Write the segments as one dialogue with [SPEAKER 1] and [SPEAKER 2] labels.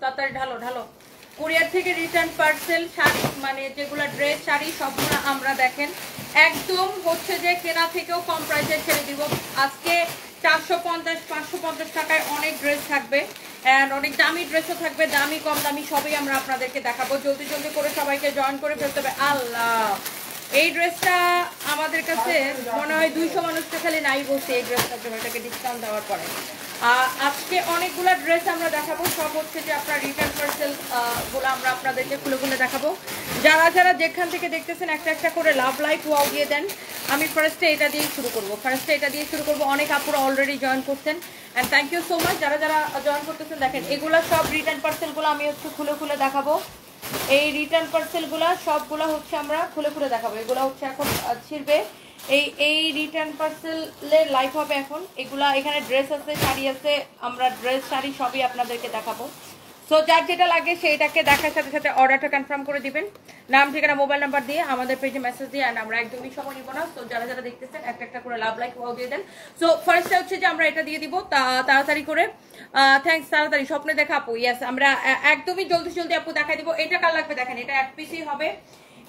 [SPEAKER 1] তাড়াতাড়ি ঢালো ঢালো। কুরিয়ার থেকে রিটার্ন পার্সেল শাড়ি মানে যেগুলো ড্রেস শাড়ি সবগুলো আমরা দেখেন একদম হচ্ছে যে কেনা থেকেও কম প্রাইসে ছেড়ে দিব। আজকে 450-550 টাকায় অনেক ড্রেস থাকবে অ্যান্ড অনেক দামি ড্রেসও থাকবে, দামি কম দামি সবই আমরা আপনাদেরকে দেখাবো। জলদি জলদি করে সবাইকে জয়েন করে ফেলতে হবে। আল্লাহ, এই ড্রেসটা আমাদের কাছে মনে হয় 200 মানুষটা খালি নাই বলছে এই ড্রেসটার জন্য, এটাকে ডিসকাউন্ট দেওয়ার পরে। আজকে অনেকগুলো ড্রেস আমরা দেখাবো, সব হচ্ছে যে আপনার রিটার্ন পার্সেল গুলো আমরা আপনাদেরকে খুলে খুলে দেখাবো। যারা যারা যেখান থেকে দেখতেছেন একটা একটা করে লাভ লাইক ওয়াও দিয়ে দেন। আমি ফার্স্টে এটা দিয়েই শুরু করবো। অনেক আপুরা অলরেডি জয়েন করছেন and thank you so much যারা যারা জয়েন করতেছেন। দেখেন এগুলা সব রিটার্ন পার্সেলগুলো আমি হচ্ছে খুলে খুলে দেখাবো। এই রিটার্ন পার্সেলগুলো সবগুলো হচ্ছে আমরা খুলে খুলে দেখাবো। এগুলো হচ্ছে এখন ছিড়বে। এই রিটার্ন পার্সেলের লাইভ হবে এখন। এগুলা এখানে ড্রেস আছে, শাড়ি আছে, আমরা ড্রেস শাড়ি সবই আপনাদেরকে দেখাবো। সো যার যেটা লাগে সেইটাকে দেখার সাথে সাথে অর্ডারটা কনফার্ম করে দিবেন, নাম ঠিকানা মোবাইল নাম্বার দিয়ে আমাদের পেজে মেসেজ দিয়ে। অ্যান্ড আমরা একদমই সময় নিব না। সো যারা যারা দেখতেছেন একটা একটা করে লাভ লাইক ওয়াও দিয়ে দেন। সো ফার্স্টে হচ্ছে যে আমরা এটা দিয়ে দিব তাড়াতাড়ি করে। থ্যাঙ্কস, তাড়াতাড়ি স্বপ্নে দেখা আপু। ইয়েস, আমরা একদমই জলদি জলদি আপু দেখাই দিব। এটা কার লাগবে দেখেন, এটা এক পিসই হবে,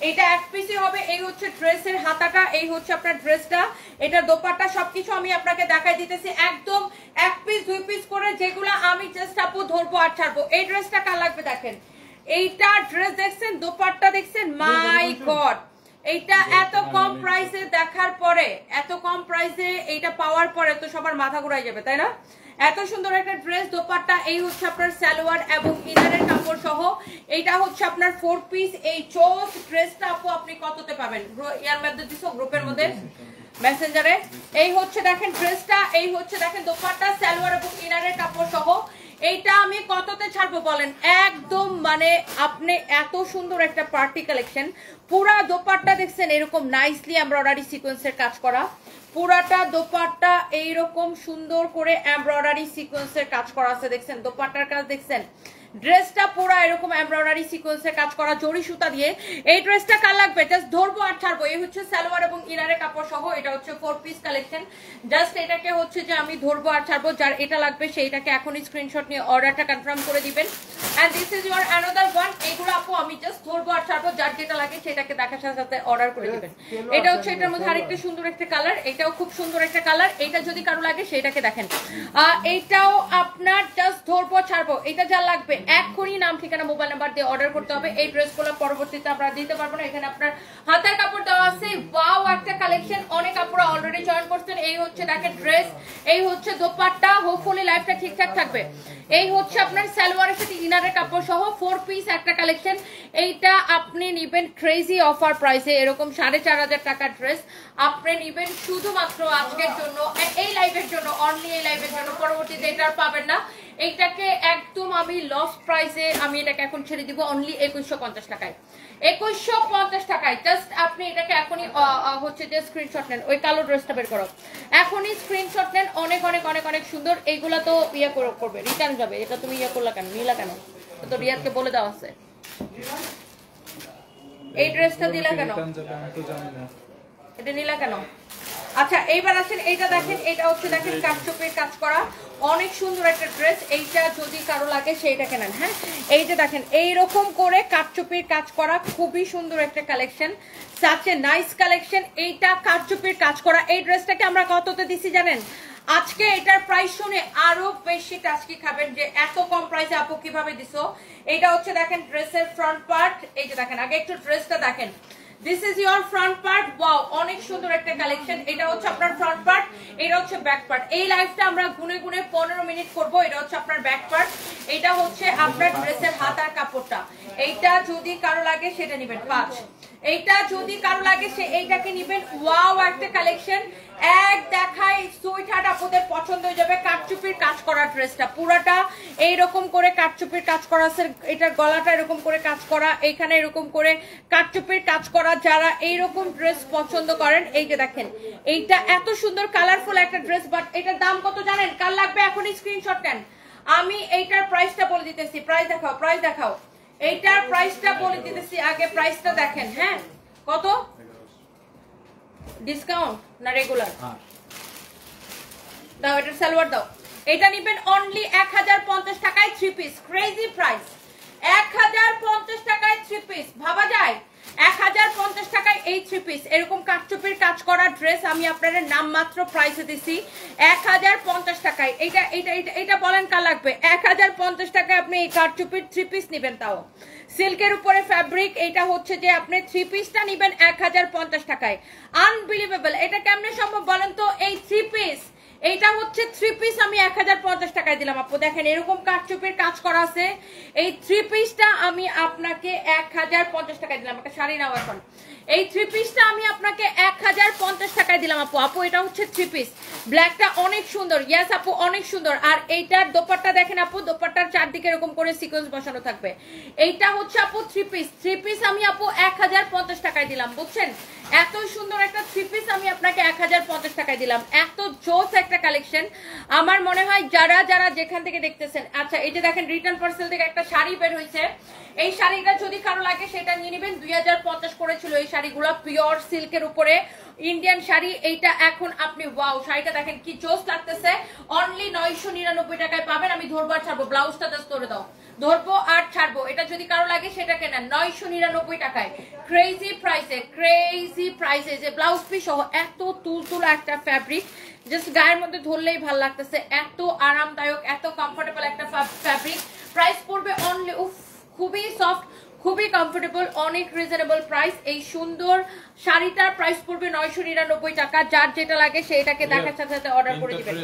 [SPEAKER 1] এটা এক পিসই হবে। এই হচ্ছে ড্রেসের হাতাটা, এই হচ্ছে আপনার ড্রেসটা, এটা দোপাট্টা সবকিছু আমি আপনাকে দেখাই দিতেছি একদম এক পিস 2 পিস করে, যেগুলো আমি জাস্ট আপু ধরবো আর ছাড়বো। এই ড্রেসটা কার লাগবে দেখেন, এইটা ড্রেস দেখছেন, দোপাট্টা দেখছেন, মাই গড, এইটা এত কম প্রাইসে দেখার পরে, এত কম প্রাইসে এইটা পাওয়ার পরে তো সবার মাথা ঘুরাই যাবে, তাই না? এত সুন্দর একটা ড্রেস, দোপাট্টা, এই হচ্ছে আপনার সালোয়ার এবং ইনারের কাপড় সহ। এইটা হচ্ছে আপনার 4 পিস। এই চোস ড্রেসটা আপু আপনি কততে পাবেন? ইয়ার মধ্যে দিছো গ্রুপের মধ্যে মেসেঞ্জারে। এই হচ্ছে দেখেন ড্রেসটা, এই হচ্ছে দেখেন দোপাট্টা, সালোয়ার এবং ইনারের কাপড় সহ। এইটা আমি কততে ছাড়বো বলেন? একদম মানে আপনি এত সুন্দর একটা পার্টি কালেকশন। পুরা দোপাট্টা দেখছেন এরকম নাইসলি এমব্রয়ডারি সিকোয়েন্সের কাজ করা, পুরাটা দোপাট্টা এইরকম সুন্দর করে এমব্রয়ডারি সিকোয়েন্সের কাজ করা আছে, দেখছেন দোপাট্টার কাজ দেখছেন, ড্রেসটা পুরো এরকম এমব্রয়ডারি সিকোয়েন্সের কাজ করা জরি সুতা দিয়ে। এই ড্রেসটা কার লাগবে জাস্ট ধরবো আর ছাড়বো। এই হচ্ছে সালোয়ার এবং ইনারের কাপড় সহ, এটা হচ্ছে 4 পিস কালেকশন। জাস্ট এটাকে হচ্ছে যে আমি ধরবো আর ছাড়বো। যার এটা লাগবে সেইটাকে এখনই স্ক্রিনশট নিয়ে অর্ডারটা কনফার্ম করে দিবেন। And this is your another one. এগুলো আপু আমি জাস্ট ধরবো আর ছাড়বো, যার যেটা লাগে সেটাকে দেখার সাথে সাথে অর্ডার করে দিবেন। এটা হচ্ছে এটার মধ্যে আরেকটা সুন্দর একটা কালার, এটাও খুব সুন্দর একটা কালার। এটা যদি কারো লাগে সেটাকে দেখেন, এইটাও আপনার জাস্ট ধরবো ছাড়বো। এটা যা লাগবে এখনই নাম ঠিকানা মোবাইল নাম্বার দিয়ে অর্ডার করতে হবে। এই ড্রেসগুলো পরবর্তীতে আমরা দিতে পারবো না। এখানে আপনার হাতের কাপড় দেওয়া আছে। ওয়াও একটা কালেকশন, অনেক কাপড় অলরেডি জয়েন করছেন। এই হচ্ছে দেখেন ড্রেস, এই হচ্ছে দোপাট্টা, হোপফুলি লাইফটা ঠিকঠাক থাকবে। এই হচ্ছে আপনার সালোয়ারের সাথে ইনারের কাপড় সহ 4 পিস একটা কালেকশন। এইটা আপনি নিবেন ক্রেজি অফার প্রাইসে, এরকম 4500 টাকার ড্রেস আপনি নিবেন শুধুমাত্র আজকের জন্য, এই লাইভের জন্য, অনলি এই লাইভের জন্য। পরবর্তীতে এটা আর পাবেন না। এইটাকে একদম আমি লস প্রাইসে আমি এটাকে এখন ছেড়ে দিব অনলি 2150 টাকায়। 2150 টাকায় জাস্ট আপনি এটাকে এখনই হচ্ছে যে স্ক্রিনশট নেন। ওই কালো ড্রেসটা বের করো, এখনই স্ক্রিনশট নেন। অনেক অনেক অনেক অনেক সুন্দর। এইগুলা তো ইয়ে করবে, রিটার্ন যাবে। এটা তুমি ইয়ে করলা কেন, নিলা কেন? তো রিয়াদকে বলে দেওয়া আছে। এই ড্রেসটা দিলা কেন, এটা নিলা কেন? আচ্ছা এইবার আসেন, এইটা দেখেন, এটা হচ্ছে দেখেন কাটচুপির কাজ করা, অনেক সুন্দর একটা ড্রেস। এইটা যদি কারো লাগে সেইটাকে নেন। হ্যাঁ, এই যে দেখেন এইরকম করে কাটচুপির কাজ করা, খুবই সুন্দর একটা collection, such a nice collection. এইটা কাটচুপির কাজ করা। এই ড্রেসটাকে আমরা কততে দিছি জানেন? আজকে এটার প্রাইস শুনে আরো বেশি টাচকি খাবেন যে এত কম প্রাইসে আপু কিভাবে দিছো। এইটা হচ্ছে দেখেন ড্রেসের ফ্রন্ট পার্ট। এই যে দেখেন, আগে একটু ড্রেসটা দেখেন। This is your front part. Wow, অনেক সুন্দর একটা কালেকশন। এটা হচ্ছে আপনার ফ্রন্ট পার্ট, এটা হচ্ছে ব্যাক পার্ট। এই লাইফটা আমরা গুনে গুনে 15 মিনিট করব। এটা হচ্ছে আপনার ব্যাক পার্ট, এটা হচ্ছে আপনার ড্রেসের হাতার কাপড়টা। এইটা যদি কারো লাগে সেটা নেবেন 5। এইটা যদি কারো লাগে সে এইটাকে নেবেন। ওয়াও একটা কালেকশন, এক দেখায় সুইটহার্ট আপনাদের পছন্দ হয়ে যাবে। কাটচুপির কাজ করা ড্রেসটা পুরাটা এইরকম করে কাটচুপির কাজ করা আছে। এটার গলাটা এরকম করে কাজ করা, এইখানে এরকম করে কাটচুপির কাজ করা। যারা এইরকম ড্রেস পছন্দ করেন, এই যে দেখেন এইটা এত সুন্দর কালারফুল একটা ড্রেস। বাট এটার দাম কত জানেন? কার লাগবে এখনই স্ক্রিনশট নেন। আমি এইটার প্রাইসটা বলে দিতেছি। প্রাইস দেখাও, প্রাইস দেখাও। এইটার প্রাইসটা বলে দিতেছি, আগে প্রাইসটা দেখেন। হ্যাঁ, কত ডিসকাউন্ট না রেগুলার? দাও, এটার সালোয়ার দাও। এটা নেবেন অনলি 1050 টাকায় 3 পিস। ক্রেজি প্রাইস, 1050 টাকায় 3 পিস। ভাবা যায় 1050 টাকায় এই 3 পিস। এরকম কাটচুপির কাজ করা ড্রেস আমি আপনাদের নাম মাত্র প্রাইসে দিছি 1050 টাকায়। এটা এটা এটা এটা বলেন কার লাগবে? 1050 টাকায় আপনি এই কাটচুপির 3 পিস নেবেন, তাও সিল্কের উপরে ফ্যাব্রিক। এটা হচ্ছে যে আপনি 3 পিসটা নেবেন 1050 টাকায়। আনবিলিভেবল, এটা কেমনে সম্ভব বলেন তো? এই 3 পিস, এইটা হচ্ছে 3 পিস আমি 1050 টাকায় দিলাম আপু। দেখেন এরকম কাটচুপের কাজ করা আছে। এই 3 পিসটা আমি আপনাকে 1050 টাকায় দিলাম। একটা শাড়ি নাও এখন। এই 3 পিসটা আমি আপনাকে 1050 টাকায় দিলাম আপু। আপু এটা হচ্ছে 3 পিস, ব্ল্যাকটা অনেক সুন্দর। ইয়েস আপু অনেক সুন্দর। আর এইটার দোপাট্টা দেখেন আপু, দোপাট্টার চারদিকে এরকম করে সিকোয়েন্স বসানো থাকবে। এইটা হচ্ছে আপু 3 পিস। 3 পিস আমি আপু 1050 টাকায় দিলাম, বুঝছেন? এত সুন্দর একটা 3 পিস আমি আপনাকে 1050 টাকায় দিলাম। এত জোস একটা কালেকশন। আমার মনে হয় যারা যারা যেখান থেকে দেখতেছেন, আচ্ছা এই যে দেখেন রিটার্ন পার্সেল থেকে একটা শাড়ি বের হয়েছে। এই শাড়িটা যদি কারো লাগে সেটা নিয়ে নেবেন। 2050 করেছিল এই শাড়িগুলো, পিওর সিল্কের উপরে ইন্ডিয়ান শাড়ি। এইটা এখন আপনি ওয়াও, শাড়িটা দেখেন কি জোস লাগতেছে। অনলি 999 টাকায় পাবেন। আমি ধরবো আর ছাড়বো, ব্লাউজটা জাস্ট ধরে দাও, ধরবো আর ছাড়বো। এটা যদি কারো লাগে সেটা কেনেন 999 টাকায়। ক্রেজি প্রাইসে, ক্রেজি প্রাইসে, যে ব্লাউজ পিস সহ এত তুলতুলা একটা ফ্যাব্রিক, জাস্ট গায়ের মধ্যে ধরলেই ভালো লাগতেছে। এত আরামদায়ক, এত কমফোর্টেবল একটা ফ্যাব্রিক। প্রাইস পড়বে অনলি, উফ খুবই সফট, খুবই কমফোর্টেবল, অনেক রিজনেবল প্রাইস। এই সুন্দর শাড়িটার প্রাইস পড়বে 999 টাকা। যার যেটা লাগে সেটাকে দেখার সাথে সাথে অর্ডার করে দিবেন।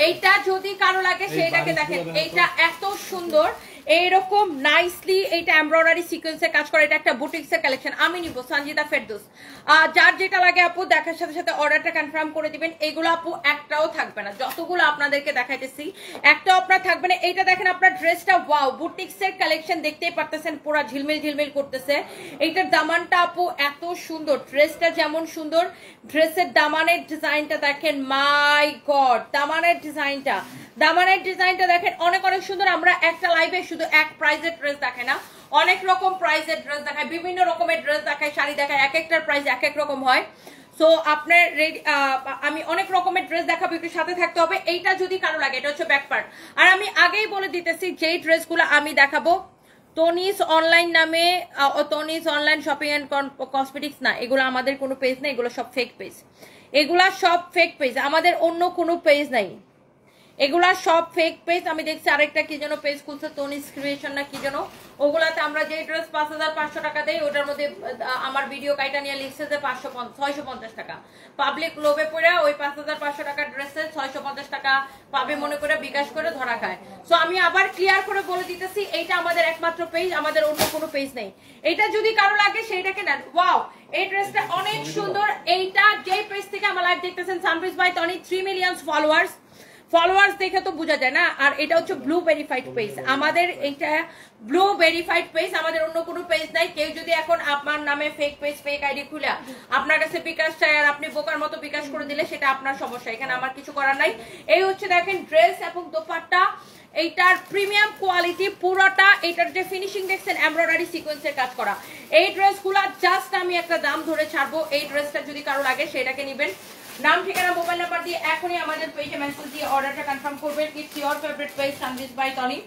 [SPEAKER 1] এইটা যদি কারো লাগে সেটাকে দেখেন, এইটা এত সুন্দর, এইরকম নাইসলি এইটা এমব্রয়ডারি সিকোয়েন্সে কাজ করে। এটা একটা বুটিক্সের কালেকশন। আমি নিব সঞ্জিতা ফেরদৌস। যার যেটা লাগে আপু দেখার সাথে সাথে অর্ডারটা কনফার্ম করে দিবেন। এগুলো আপু একটাও থাকবে না, যতগুলো আপনাদেরকে দেখাইতেছি একটাও আপনার থাকবে না। এইটা দেখেন আপনার ড্রেসটা, ওয়াও বুটিক্সের কালেকশন, দেখতেই পারতেছেন পুরো ঝিলমিল ঝিলমিল করতেছে। এইটার দামানটা আপু এত সুন্দর, ড্রেসটা যেমন সুন্দর, ড্রেসের দামানের ডিজাইনটা দেখেন, মাই গড দামানের ডিজাইনটা, দামানের ডিজাইনটা দেখেন অনেক অনেক সুন্দর। আমরা একটা লাইভে শুধু এক প্রাইজের ড্রেস দেখাই না, অনেক রকম প্রাইজের ড্রেস দেখায়, বিভিন্ন রকমের ড্রেস দেখায়, শাড়ি দেখায়, এক একটার প্রাইস এক এক রকম হয়। সো আপনার আমি অনেক রকমের ড্রেস দেখাবো, একটু সাথে থাকতে হবে। এইটা যদি কারো লাগে, এটা হচ্ছে ব্যাক পার্ট। আর আমি আগেই বলে দিতেছি যেই ড্রেসগুলো আমি দেখাবো তনিস অনলাইন নামে, Toni's online shopping and cosmetics না, এগুলো আমাদের কোনো পেজ না, এগুলো সব ফেক পেজ, এগুলা সব ফেক পেজ, আমাদের অন্য কোনো পেজ নাই, এগুলা সব ফেক পেজ। আমি দেখছি আরেকটা কি যেন পেজ খুলছে, তনিস ক্রিয়েশন না কি যেন, ওগুলাতে আমরা যে ড্রেস 5500 টাকা দেই, ওটার মধ্যে আমার ভিডিও কাইটা নিয়ে লিখছে যে 650 টাকা। পাবলিক লোভে পড়ে ওই 5500 টাকার ড্রেসে 650 টাকা পাবে মনে করে বিকাশ করে ধরা খায়। সো আমি আবার ক্লিয়ার করে বলে দিতেছি, এইটা আমাদের একমাত্র পেজ, আমাদের অন্য কোনো পেজ নেই। এইটা যদি কারো লাগে সেইটাকে নেন। ওয়াও এই ড্রেসটা অনেক সুন্দর। এইটা যেই পেজ থেকে আমার লাইভ দেখতেছেন, সানপ্রিজ বাই তনি, 3 মিলিয়ন ফলোয়ার্স দেখে তো বোঝা যায় না। আর এটা হচ্ছে ব্লু ভেরিফাইড পেজ, আমাদের এইটা ব্লু ভেরিফাইড পেজ, আমাদের অন্য কোনো পেজ নাই। কেউ যদি এখন আপনার নামে ফেক পেজ, ফেক আইডি খুলে আপনার কাছে বিকাশ চায় আর আপনি বোকার মতো বিকাশ করে দিলে সেটা আপনার সমস্যা, এখানে আমার কিছু করার নাই। এই হচ্ছে দেখেন ড্রেস এবং দোপাট্টা, এইটার প্রিমিয়াম কোয়ালিটি পুরোটা। এইটার যে ফিনিশিং দেখছেন এমব্রয়ডারি সিকোয়েন্সের কাজ করা। এই ড্রেসগুলো জাস্ট আমি একটা দাম ধরে ছাড়বো। এই ড্রেসটা যদি কারো লাগে সেটাকে নেবেন। নাম ঠিকানা মোবাইল নাম্বার দিয়ে এখনই আমাদের পেজে মেসেজ দিয়ে অর্ডারটা কনফার্ম করবেন। It's your favourite page Sunrise by Toni.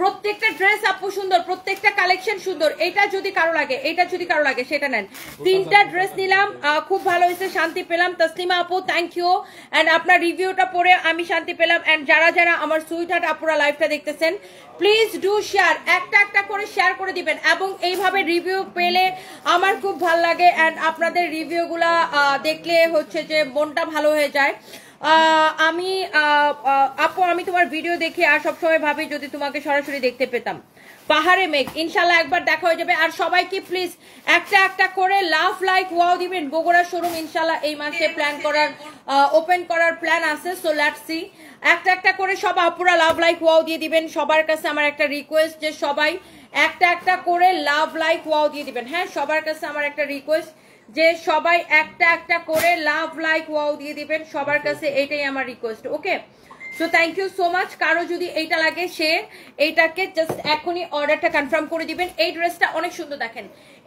[SPEAKER 1] প্রত্যেকটা ড্রেস আপু সুন্দর, প্রত্যেকটা কালেকশন সুন্দর। এটা যদি কারো লাগে, এটা যদি কারো লাগে সেটা নেন। 3টা ড্রেস নিলাম, খুব ভালো হয়েছে, শান্তি পেলাম। তসলিমা আপু থ্যাংক ইউ, এন্ড আপনার রিভিউটা পড়ে আমি শান্তি পেলাম। এন্ড যারা যারা আমার সুইটহার্ট আপুরা লাইভটা দেখতেছেন, প্লিজ ডু শেয়ার, একটা একটা করে শেয়ার করে দিবেন। এবং এইভাবে রিভিউ পেলে আমার খুব ভালো লাগে, এন্ড আপনাদের রিভিউগুলা দেখলে হচ্ছে যে মনটা ভালো হয়ে যায়। আমি আপু আমি তোমার ভিডিও দেখি আর সবসময় ভাবি যদি তোমাকে সরাসরি দেখতে পেতাম। পাহাড়ে মেঘ, ইনশাল্লাহ একবার দেখা হয়ে যাবে। আর সবাইকে প্লিজ একটা একটা করে লাভ লাইক ওয়াও দিবেন। বগুড়া শোরুম ইনশাল্লাহ এই মাসে প্ল্যান করার, ওপেন করার প্ল্যান আছে। সো লেটস সি, একটা একটা করে সব আপুরা লাভ লাইক ওয়াও দিয়ে দিবেন। সবার কাছে আমার একটা রিকোয়েস্ট যে সবাই একটা একটা করে লাভ লাইক ওয়াও দিয়ে দিবেন। হ্যাঁ, সবার কাছে আমার একটা রিকোয়েস্ট যে সবাই একটা একটা করে লাভ লাইক ওয়াও দিয়ে দিবেন। সবার কাছে এটাই আমার request. Okay, so thank you so much. কারো যদি এইটা লাগে সে এইটাকে জাস্ট এখনই অর্ডারটা কনফার্ম করে দিবেন। এই ড্রেসটা অনেক সুন্দর, দেখেন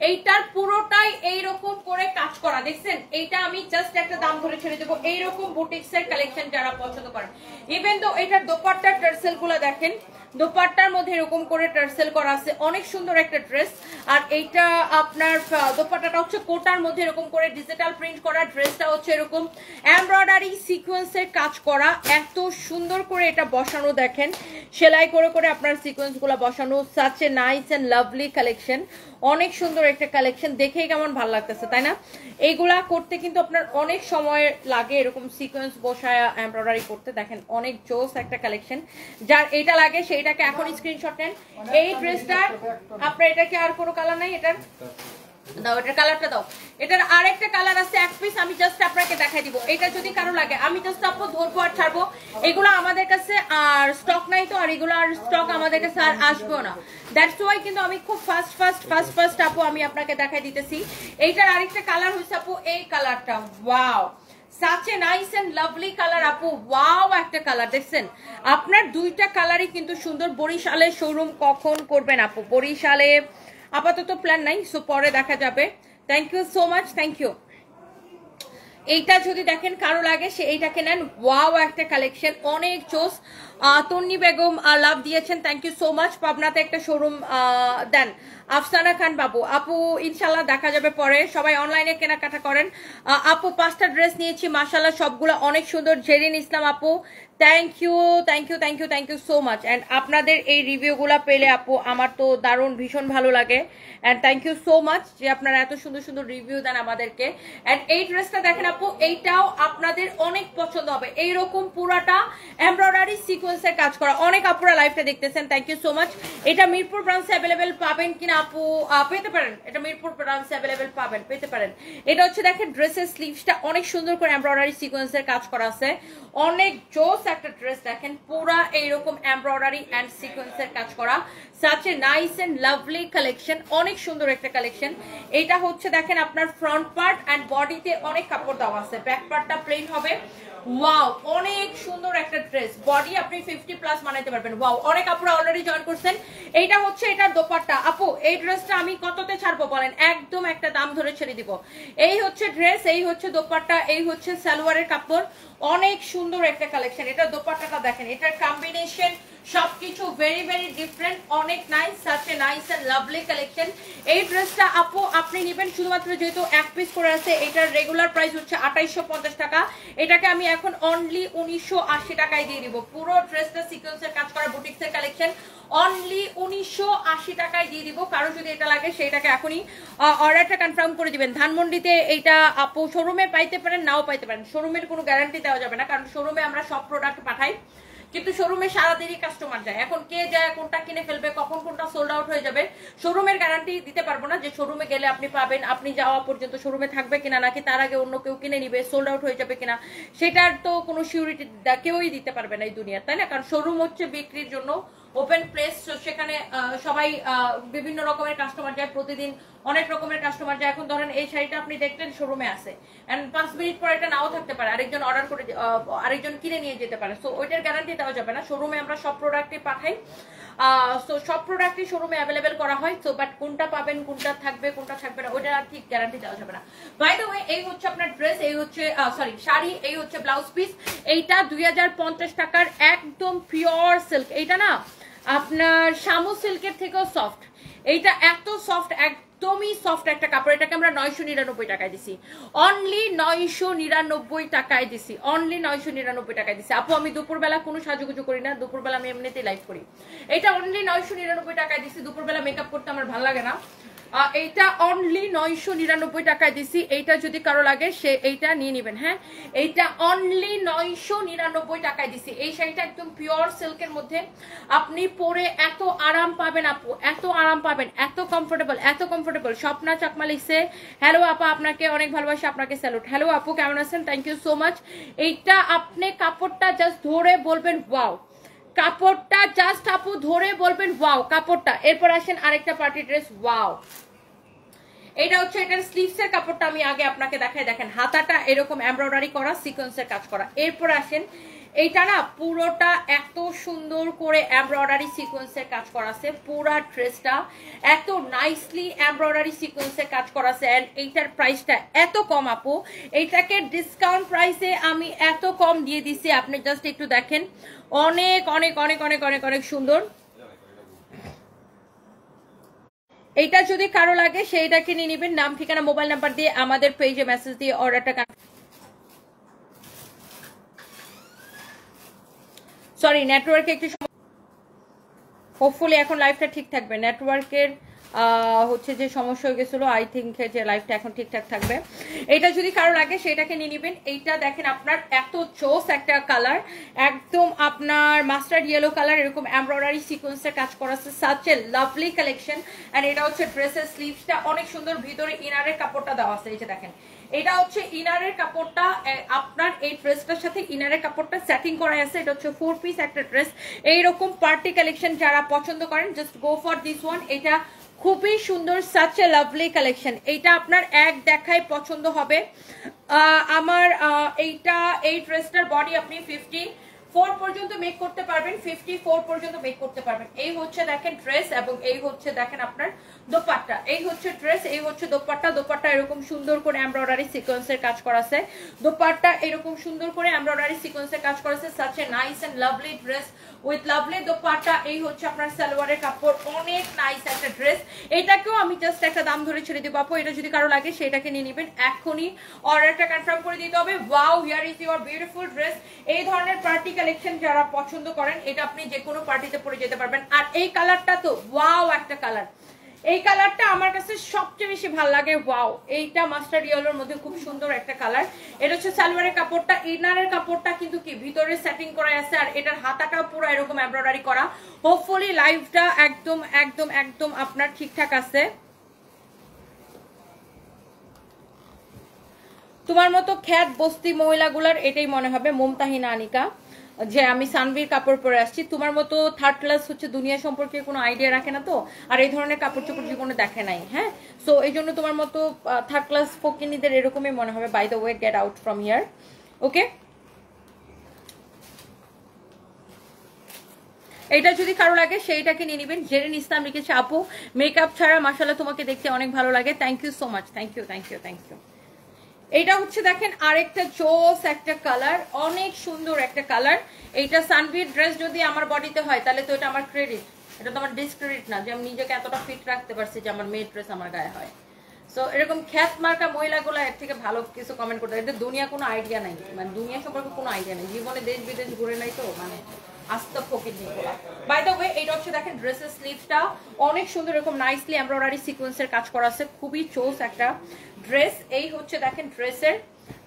[SPEAKER 1] এইটার পুরোটাই এইরকম করে কাজ করা, দেখছেন? এইটা আমি জাস্ট একটা দাম ধরে ছেড়ে দেবো। এইরকম বুটিক্সের কালেকশন যারা পছন্দ করেন, ইভেন তো এটার দোপাট্টার টার্সেল গুলো দেখেন, দোপাট্টার মধ্যে এরকম করে টার্সেল করা আছে, অনেক সুন্দর একটা ড্রেস। আর এইটা আপনার দোপাট্টাটা হচ্ছে কোটার মধ্যে এরকম করে ডিজিটাল প্রিন্ট করা, ড্রেসটা হচ্ছে এরকম এমব্রয়ডারি সিকোয়েন্সের কাজ করা, এত সুন্দর করে এটা বসানো, দেখেন সেলাই করে করে আপনার সিকোয়েন্স গুলো বসানো। Such a nice and lovely collection, অনেক সুন্দর একটা কালেকশন, দেখেই কেমন ভালো লাগতেছে তাই না? এইগুলা করতে কিন্তু আপনার অনেক সময় লাগে, এরকম সিকোয়েন্স বসায় এমব্রয়ডারি করতে। দেখেন অনেক জোস একটা কালেকশন, যার এটা লাগে সেইটাকে এখনই স্ক্রিনশট নেন। এই ড্রেসটার আপনার এটা কি আর কোনো কালার নাই? এটার দাও, এটার কালারটা দাও। এটার আরেকটা কালার আছে এক পিস, আমি জাস্ট আপনাকে দেখাই দিব। এটা যদি কারো লাগে আমি জাস্ট আপু ধরবো আর ছাড়বো। এগুলো আমাদের কাছে আর স্টক নাই তো, আর এগুলো আর স্টক আমাদের কাছে আর আসবেও না। দ্যাটস ওয়াই কিন্তু আমি খুব ফাস্ট আপু আমি আপনাকে দেখাই দিতেছি। এইটার আরেকটা কালার হচ্ছে আপু এই কালারটা, wow such a nice and lovely colour আপু, ওয়াও একটা কালার, দেখছেন? আপনার দুইটা কালারই কিন্তু সুন্দর। বরিশালে শোরুম কখন করবেন আপু? বরিশালে আপাতত প্ল্যান নাই, সো পরে দেখা যাবে। Thank you so much, thank you. এইটা যদি দেখেন কারো লাগে সে এইটাকে নেন, ওয়াও একটা কালেকশন, অনেক চোস। তন্নি বেগম লাভ দিয়েছেন, থ্যাংক ইউ সো মাচ। পাবনাতে একটা শোরুম দেন। আফসানা খান বাবু, আপু ইনশাল্লাহ দেখা যাবে পরে, সবাই অনলাইনে কেনাকাটা করেন। আপু 5টা ড্রেস নিয়েছি মাশাআল্লাহ, সবগুলো অনেক সুন্দর। জেরিন ইসলাম আপু thank you so much. And আপনাদের এই রিভিউগুলা পেলে আপু আমার তো দারুণ ভীষণ ভালো লাগে। And thank you so much যে আপনারা এত সুন্দর সুন্দর রিভিউ দেন আমাদেরকে। অ্যান্ড এই ড্রেসটা দেখেন আপু, এইটাও আপনাদের অনেক পছন্দ হবে। এইরকম পুরাটা এমব্রয়ডারি সিকোয়েন্সের কাজ করা, অনেক আপুরা লাইভটা দেখতেছেন, থ্যাংক ইউ সো মাচ। এটা মিরপুর ব্রাঞ্চে অ্যাভেলেবেল পাবেন কিনা আপু? পেতে পারেন, এটা মিরপুর ব্রাঞ্চে অ্যাভেলেবেল পাবেন, পেতে পারেন। এটা হচ্ছে দেখেন ড্রেসের স্লিভসটা অনেক সুন্দর করে এমব্রয়ডারি সিকোয়েন্সের কাজ করা আছে, অনেক জোস একটা ড্রেস। দেখেন পুরা এইরকম এমব্রয়ডারি এন্ড সিকোয়েন্সের কাজ করা, such a nice and lovely collection, অনেক সুন্দর একটা কালেকশন। এটা হচ্ছে দেখেন আপনার ফ্রন্ট পার্ট এন্ড বডিতে অনেক কাপড় দেওয়া আছে, ব্যাক পার্টটা প্লেন হবে। ওয়াও অনেক সুন্দর একটা ড্রেস, বডি আপনি 50+ বানাইতে পারবেন। ওয়াও, অনেক আপুরা অলরেডি জয়েন করছেন। এইটা হচ্ছে এটার দোপাট্টা। আপু এই ড্রেসটা আমি কততে ছাড়বো বলেন? একদম একটা দাম ধরে ছেড়ে দিব। এই হচ্ছে ড্রেস, এই হচ্ছে দোপাট্টা, এই হচ্ছে সালোয়ারের কাপড়, অনেক সুন্দর একটা কালেকশন। এটা দোপাট্টাটা দেখেন, এটার কম্বিনেশন সবকিছু ভেরি ভেরি ডিফারেন্ট, অনেক nice, such a nice and lovely collection. এই ড্রেসটা আপু আপনি নেবেন শুধুমাত্র যেহেতু এক পিস করে আছে, এটার রেগুলার প্রাইস হচ্ছে 2850 টাকা। এটাকে আমি এখন অনলি 1980 টাকায় দিয়ে দিব। পুরো ড্রেসটা সিকোয়েন্সের কাজ করা বুটিক্সের কালেকশন, অনলি 1980 টাকায় দিয়ে দিব। কারো যদি এটা লাগে সেইটাকে এখনই অর্ডারটা কনফার্ম করে দিবেন। ধানমন্ডিতে এইটা আপু শোরুমে পাইতে পারেন, নাও পাইতে পারেন, শোরুমের কোনো গ্যারান্টি দেওয়া যাবে না, কারণ শোরুমে আমরা সব প্রোডাক্ট পাঠাই, কিন্তু শোরুমে সারাদিনই কাস্টমার যায়। এখন কে যায় কোনটা কিনে ফেলবে, কখন কোনটা সোল্ড আউট হয়ে যাবে, শোরুমের গ্যারান্টি দিতে পারবো না যে শোরুমে গেলে আপনি পাবেন, আপনি যাওয়া পর্যন্ত শোরুমে থাকবে কিনা, নাকি তার আগে অন্য কেউ কিনে নিবে, সোল্ড আউট হয়ে যাবে কিনা, সেটার তো কোনো সিউরিটি কেউই দিতে পারবে না এই দুনিয়ার, তাই না? কারণ শোরুম হচ্ছে বিক্রির জন্য ওপেন প্লেস, সেখানে সবাই বিভিন্ন রকমের কাস্টমার যায়, প্রতিদিন অনেক রকমের কাস্টমার যায়। এখন ধরেন এই শাড়িটা আপনি দেখলেন শোরুমে আছে, এন্ড 5 মিনিট পর এটা নাও থাকতে পারে, আরেকজন অর্ডার করে আরেকজন কিনে নিয়ে যেতে পারে। সো ওইটার গ্যারান্টি দেওয়া যাবে না। শোরুমে আমরা সব প্রোডাক্টই পাঠাই, সো সব প্রোডাক্টই শোরুমে অ্যাভেলেবেল করা হয়। সো বাট কোনটা পাবেন, কোনটা থাকবে, কোনটা থাকবে না, ওইটার আর ঠিক গ্যারান্টি দেওয়া যাবে না। বাই দ্য ওয়ে, এই হচ্ছে আপনার ড্রেস, এই হচ্ছে সরি শাড়ি, এই হচ্ছে ব্লাউজ পিস। এইটা 2050 টাকার একদম পিওর সিল্ক। এইটা না আপনার শামু সিল্কের থেকেও সফট, এইটা এত সফট, একদমই সফট একটা কাপড়। এটাকে আমরা 999 টাকায় দিছি, অনলি 999 টাকায় দিছি, অনলি 999 টাকায় দিছি। আপু আমি দুপুরবেলা কোনো সাজুগুজু করি না, দুপুরবেলা আমি এমনিতেই লাইভ করি। এটা অনলি 999 টাকায় দিছি, দুপুরবেলা মেকআপ করতে আমার ভালো লাগে না। এইটা অনলি 999 টাকায় দিছি। এইটা যদি কারো লাগে সে এইটা নিয়ে নেবেন। হ্যাঁ, এইটা অনলি 999 টাকায় দিছি। এই শাড়িটা একদম পিওর সিল্কের মধ্যে, আপনি পরে এত আরাম পাবেন আপু, এত আরাম পাবেন, এত কমফোর্টেবল, এত কমফোর্টেবল। স্বপ্না চাকমা লিখছে হ্যালো আপা, আপনাকে অনেক ভালোবাসি, আপনাকে স্যালুট। হ্যালো আপু, কেমন আছেন? Thank you so much. এইটা আপনি কাপড়টা জাস্ট ধরে বলবেন ওয়াও, কাপড়টা জাস্ট আপু ধরে বলবেন ওয়াও কাপড়টা। এরপর আসেন আরেকটা পার্টি ড্রেস, ওয়াও। এটা হচ্ছে এটার স্লিভস এর কাপড়টা আমি আগে আপনাকে দেখাই, দেখেন হাতাটা এরকম এমব্রয়ডারি করা, সিকোয়েন্সের কাজ করা। এরপর আসেন এইটা না পুরোটা এত সুন্দর করে এমব্রয়ডারি সিকোয়েন্সের কাজ করা আছে, পুরা ড্রেসটা এত নাইসলি এমব্রয়ডারি সিকোয়েন্সের কাজ করা আছে। এন্ড এইটার প্রাইসটা এত কম আপু, এইটাকে ডিসকাউন্ট প্রাইসে আমি এত কম দিয়ে দিছি, আপনি জাস্ট একটু দেখেন, অনেক অনেক অনেক অনেক অনেক অনেক সুন্দর। এইটা যদি কারো লাগে সেইটাকে নিয়ে নেবেন, নাম ঠিকানা মোবাইল নাম্বার দিয়ে আমাদের পেজে মেসেজ দিয়ে অর্ডারটা। সরি নেটওয়ার্কে একটু, হোপফুলি এখন লাইভটা ঠিক থাকবে। নেটওয়ার্কের হচ্ছে যে সমস্যা হয়ে গেছিলো, আই থিঙ্ক যে লাইভটা এখন ঠিকঠাক থাকবে। এটা যদি কারো লাগে সেটাকে নিয়ে নেবেন। এইটা দেখেন আপনার এত চোস একটা কালার, একদম আপনার মাস্টার্ড ইয়েলো কালার, এরকম এমব্রয়ডারি সিকোয়েন্সের কাজ করা আছে, such a lovely collection. And এটা হচ্ছে ড্রেসের স্লিভসটা অনেক সুন্দর, ভিতরে ইনারের কাপড়টা দেওয়া আছে, এই যে দেখেন এটা হচ্ছে ইনারের কাপড়টা, আপনার এই ড্রেসটার সাথে ইনারের কাপড়টা সেটিং করা আছে। এটা হচ্ছে 4 পিস একটা ড্রেস। এইরকম পার্টি কালেকশন যারা পছন্দ করেন just go for this one. এটা খুবই সুন্দর, সাচ এ লাভলি কালেকশন। এইটা আপনার এক দেখায় পছন্দ হবে। আমার এইটা এই ড্রেসটার বডি আপনি 54 পর্যন্ত মেক করতে পারবেন, 54 পর্যন্ত মেক করতে পারবেন। এই হচ্ছে দেখেন ড্রেস, এবং এই হচ্ছে দেখেন আপনার দোপাট্টা। এই হচ্ছে ড্রেস, এই হচ্ছে দোপাট্টা। দোপাট্টা এরকম সুন্দর করে এমব্রয়ডারি সিকোয়েন্সের কাজ করা আছে, দোপাট্টা এরকম সুন্দর করে এমব্রয়ডারি সিকোয়েন্সের কাজ করা আছে, such a nice and lovely dress with lovely dupatta. এই হচ্ছে আপনার সালোয়ারের কাপড়, অনেক নাইস একটা ড্রেস। এটাকেও আমি জাস্ট একটা দাম ধরে ছেড়ে দিব আপু, এটা যদি কারো লাগে সেটাকে নিয়ে নেবেন, এখনই অর্ডারটা কনফার্ম করে দিতে হবে। Wow, here is your beautiful dress. এই ধরনের পার্টি কালেকশন যারা পছন্দ করেন, এটা আপনি যে কোনো পার্টিতে পরে যেতে পারবেন। আর এই কালারটা তো ওয়াও একটা কালার, এই কালারটা আমার কাছে সবচেয়ে বেশি ভালো লাগে। ওয়াও, এইটা মাস্টার্ড ইয়েলোর মধ্যে খুব সুন্দর একটা কালার। এটা হচ্ছে সালোয়ারের কাপড়টা, ইনারের কাপড়টা কিন্তু কি ভিতরে সেটিং করা আছে, আর এটার হাতাটাও পুরো এরকম এমব্রয়ডারি করা। হোপফুলি লাইভটা একদম একদম একদম আপনার ঠিকঠাক আছে। তোমার মতো খ্যাত বস্তি মহিলাগুলার এটাই মনে হবে, মুমতাহিনা আনিকা, যে আমি সানভির কাপড় পরে আসছি। তোমার মতো থার্ড ক্লাস হচ্ছে দুনিয়া সম্পর্কে কোনো আইডিয়া রাখে না তো, আর এই ধরনের কাপড় চোপড় জীবনে দেখে নাই। হ্যাঁ, সো এই জন্য তোমার মতো থার্ড ক্লাস ফকিনীদের এরকমই মনে হবে। By the way, get out from here. Okay, এটা যদি কারো লাগে সেইটাকে নিয়ে নেবেন। জেরিন ইসলাম লিখেছে, আপু মেকআপ ছাড়া মাশাআল্লাহ তোমাকে দেখতে অনেক ভালো লাগে। Thank you so much, thank you thank you thank you. এটা হচ্ছে দেখেন আরেকটা জোস একটা কালার, অনেক সুন্দর একটা কালার। এইটা সানভির ড্রেস যদি আমার বডিতে হয় তাহলে তো এটা আমার ক্রেডিট, এটা তো আমার ডিসক্রেডিট না যে আমি নিজেকে এতটা ফিট রাখতে পারছি যে আমার মেয়ের ড্রেস আমার গায়ে হয়। সো এরকম খ্যাত মার্কা মহিলাগুলো এর থেকে ভালো কিছু কমেন্ট করতে, এদের দুনিয়া কোনো আইডিয়া নাই, মানে দুনিয়া সম্পর্কে কোনো আইডিয়া নেই, জীবনে দেশ বিদেশ ঘুরে নাই তো, মানে আস্তে ফকির নিকোলা। বাই দ্য ওয়ে, এইটা হচ্ছে দেখেন ড্রেসের স্লিভসটা অনেক সুন্দর, এরকম নাইসলি এমব্রয়ডারি সিকোয়েন্সের কাজ করা আছে, খুবই চোস একটা ড্রেস। এই হচ্ছে দেখেন ড্রেসের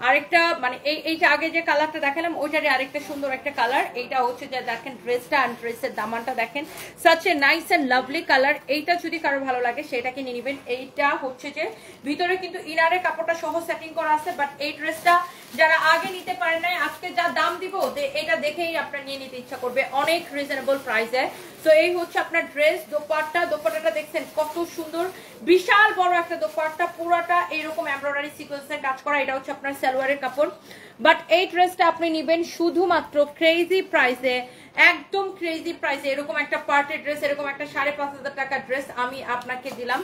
[SPEAKER 1] আরেকটা, মানে এইটা আগে যে কালারটা দেখালাম ওইটারই আরেকটা সুন্দর একটা কালার। এইটা হচ্ছে যে দেখেন ড্রেসটা, আর ড্রেসের দামানটা দেখেন, such a nice and lovely colour. এইটা যদি কারো ভালো লাগে সেটাকে নিয়ে নেবেন। এইটা হচ্ছে যে ভিতরে কিন্তু ইনারের কাপড়টা সহ সেটিং করা আছে, বাট এই ড্রেসটা যারা আগে নিতে পারে নাই, আজকে যা দাম দিব এটা দেখেই আপনার নিয়ে নিতে ইচ্ছা করবে, অনেক রিজনেবল প্রাইসে। তো এই হচ্ছে আপনার ড্রেস। দোপাট্টা, দোপাট্টাটা দেখছেন কত সুন্দর, বিশাল বড় একটা দোপাট্টা, পুরাটা এইরকম এমব্রয়ডারি সিকোয়েন্সের কাজ করা। এটা হচ্ছে আপনার সালোয়ারের কাপড়, বাট এই ড্রেসটা আপনি নেবেন শুধুমাত্র ক্রেজি প্রাইসে, একদম ক্রেজি প্রাইসে। এরকম একটা পার্টির ড্রেস, এরকম একটা 5,500 টাকা ড্রেস আমি আপনাকে দিলাম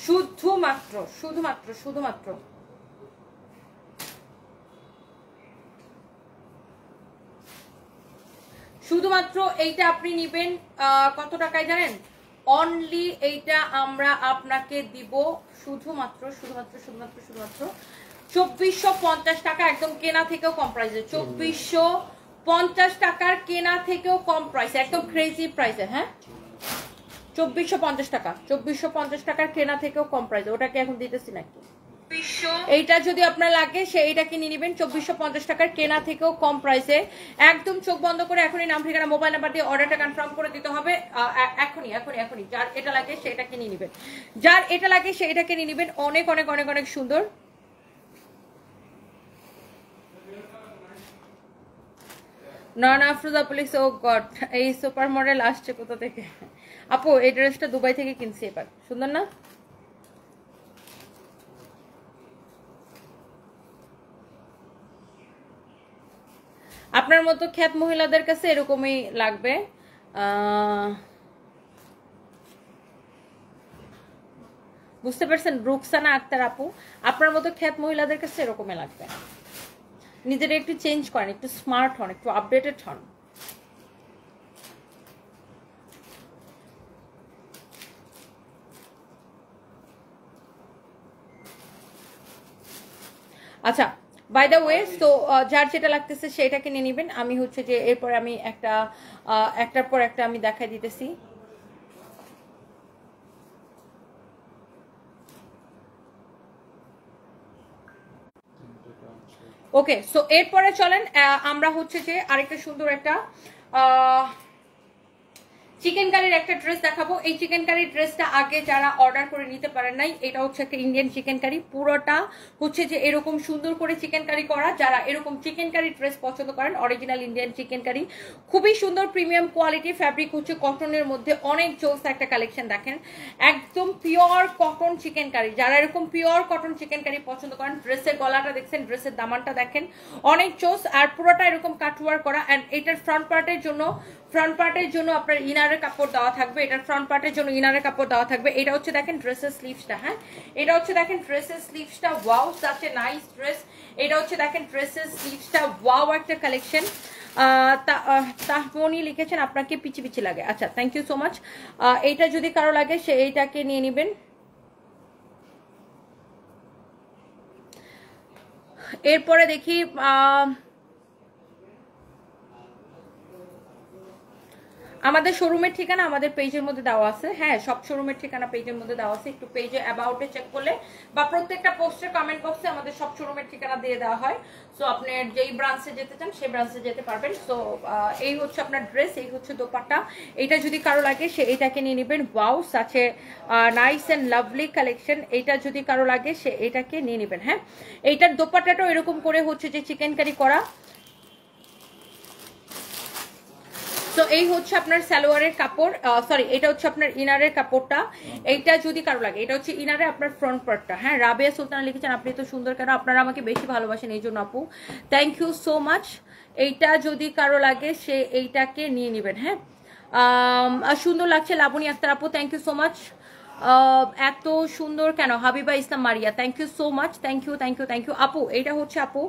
[SPEAKER 1] শুধুমাত্র শুধুমাত্র শুধুমাত্র শুধুমাত্র এইটা আপনি নেবেন কত টাকায় জানেন? অনলি এইটা আমরা আপনাকে দিব শুধুমাত্র শুধুমাত্র শুধুমাত্র শুধুমাত্র 2450 টাকা, একদম কেনা থেকেও কম প্রাইসে। 2450 টাকার কেনা থেকেও কম প্রাইসে, একদম ক্রেজি প্রাইসে। হ্যাঁ, 2450 টাকা, 2450 টাকার কেনা থেকেও কম প্রাইসে। ওটাকে এখন দিতেছি নাকি? এইটা যদি আপনার লাগে সেইটাকে নিয়ে নেবেন 2450 টাকার কেনা থেকেও কম প্রাইসে, একদম চোখ বন্ধ করে এখনই নাম ঠিকানা মোবাইল নাম্বার দিয়ে অর্ডারটা কনফার্ম করে দিতে হবে। এখনই এখনই এখনই যার এটা লাগে সেটাকে নিয়ে নেবেন, যার এটা লাগে সেইটাকে নিয়ে নেবেন। অনেক অনেক অনেক অনেক সুন্দর। নন আফরোজা পুলিশ, ও গড, এই সুপার মডেল আসছে কোথা থেকে? আপু এই ড্রেসটা দুবাই থেকে কিনছি এবার, সুন্দর না? আপনার মতো খ্যাত মহিলাদের কাছে এরকমই লাগবে। বুঝতে পারছেন রুকসানা আক্তার আপু, আপনার মতো খ্যাত মহিলাদের কাছে এরকমই লাগবে। নিজেরা একটু চেঞ্জ করেন, একটু স্মার্ট হন, একটু আপডেটেড হন। আচ্ছা, বাই দ্য ওয়ে, তো যার যেটা লাগতেছে সেটাকে নিয়ে নেবেন। আমি হচ্ছে যে এরপর আমি একটার পর একটা আমি দেখাই দিতেছি। ওকে, সো এরপরে চলেন আমরা হচ্ছে যে আরেকটা সুন্দর একটা চিকেন কারির একটা ড্রেস দেখাবো। এই চিকেন কারির ড্রেসটা আগে যারা অর্ডার করে নিতে পারেন নাই, এটা হচ্ছে একটা ইন্ডিয়ান চিকেন কারি। পুরোটা হচ্ছে যে এরকম সুন্দর করে চিকেন কারি করা। যারা এরকম চিকেন কারি ড্রেস পছন্দ করেন, অরিজিনাল ইন্ডিয়ান চিকেন কারি, খুবই সুন্দর প্রিমিয়াম কোয়ালিটি ফ্যাব্রিক, হচ্ছে কটনের মধ্যে অনেক জোস একটা কালেকশন। দেখেন একদম পিওর কটন চিকেন কারি। যারা এরকম পিওর কটন চিকেন কারি পছন্দ করেন, ড্রেসের গলাটা দেখছেন, ড্রেসের দামানটা দেখেন, অনেক জোস। আর পুরোটা এরকম কাটওয়ার করা। অ্যান্ড এটার ফ্রন্ট পার্টের জন্য আপনার ইনারের কাপড় দেওয়া থাকবে। এটার ফ্রন্ট পার্টের জন্য ইনারের কাপড় দেওয়া থাকবে। এটা হচ্ছে দেখেন ড্রেসের স্লিভসটা। হ্যাঁ, এটা হচ্ছে দেখেন ড্রেসের স্লিভসটা। Wow, such a nice dress. এটা হচ্ছে দেখেন ড্রেসের স্লিভসটা। ওয়াও একটা কালেকশন। তাহমনি লিখেছেন আপনাকে পিচি পিচি লাগে। আচ্ছা, থ্যাংক ইউ সো মাচ। এইটা যদি কারো লাগে সে এইটাকে নিয়ে নেবেন। এরপরে দেখি আমাদের শোরুমের ঠিকানা আমাদের পেজের মধ্যে দেওয়া আছে। হ্যাঁ, সব শোরুমের ঠিকানা পেজের মধ্যে দেওয়া আছে। একটু পেজে অ্যাবাউটে চেক করলে বা প্রত্যেকটা পোস্টের কমেন্ট বক্সে আমাদের সব শোরুমের ঠিকানা দিয়ে দেওয়া হয়। সো আপনি যেই ব্রাঞ্চে যেতে চান সেই ব্রাঞ্চে যেতে পারবেন। সো এই হচ্ছে আপনার ড্রেস, এই হচ্ছে দোপাট্টা। এটা যদি কারো লাগে সে এটাকে নিয়ে নেবেন। Wow, such a nice and lovely collection. এইটা যদি কারো লাগে সে এটাকে নিয়ে নেবেন। হ্যাঁ, এইটার দোপাট্টাটাও এরকম করে হচ্ছে যে চিকেন কারি করা। তো এই হচ্ছে আপনার সালোয়ারের কাপড়, সরি এটা হচ্ছে আপনার ইনারের কাপড়টা। এইটা যদি কারো লাগে, এটা হচ্ছে ইনারে আপনার ফ্রন্ট পার্টটা। হ্যাঁ, রাবেয়া সুলতানা লিখেছেন আপনি তো সুন্দর কেন, আপনারা আমাকে বেশি ভালোবাসেন এই জন্য আপু, থ্যাংক ইউ সো মাচ। এইটা যদি কারো লাগে সে এইটাকে নিয়ে নেবেন। হ্যাঁ, সুন্দর লাগছে লাবণী আক্তার আপু, থ্যাংক ইউ সো মাচ। এত সুন্দর কেন, Habiba Islam Maria, thank you so much, thank you thank you thank you আপু। এইটা হচ্ছে আপু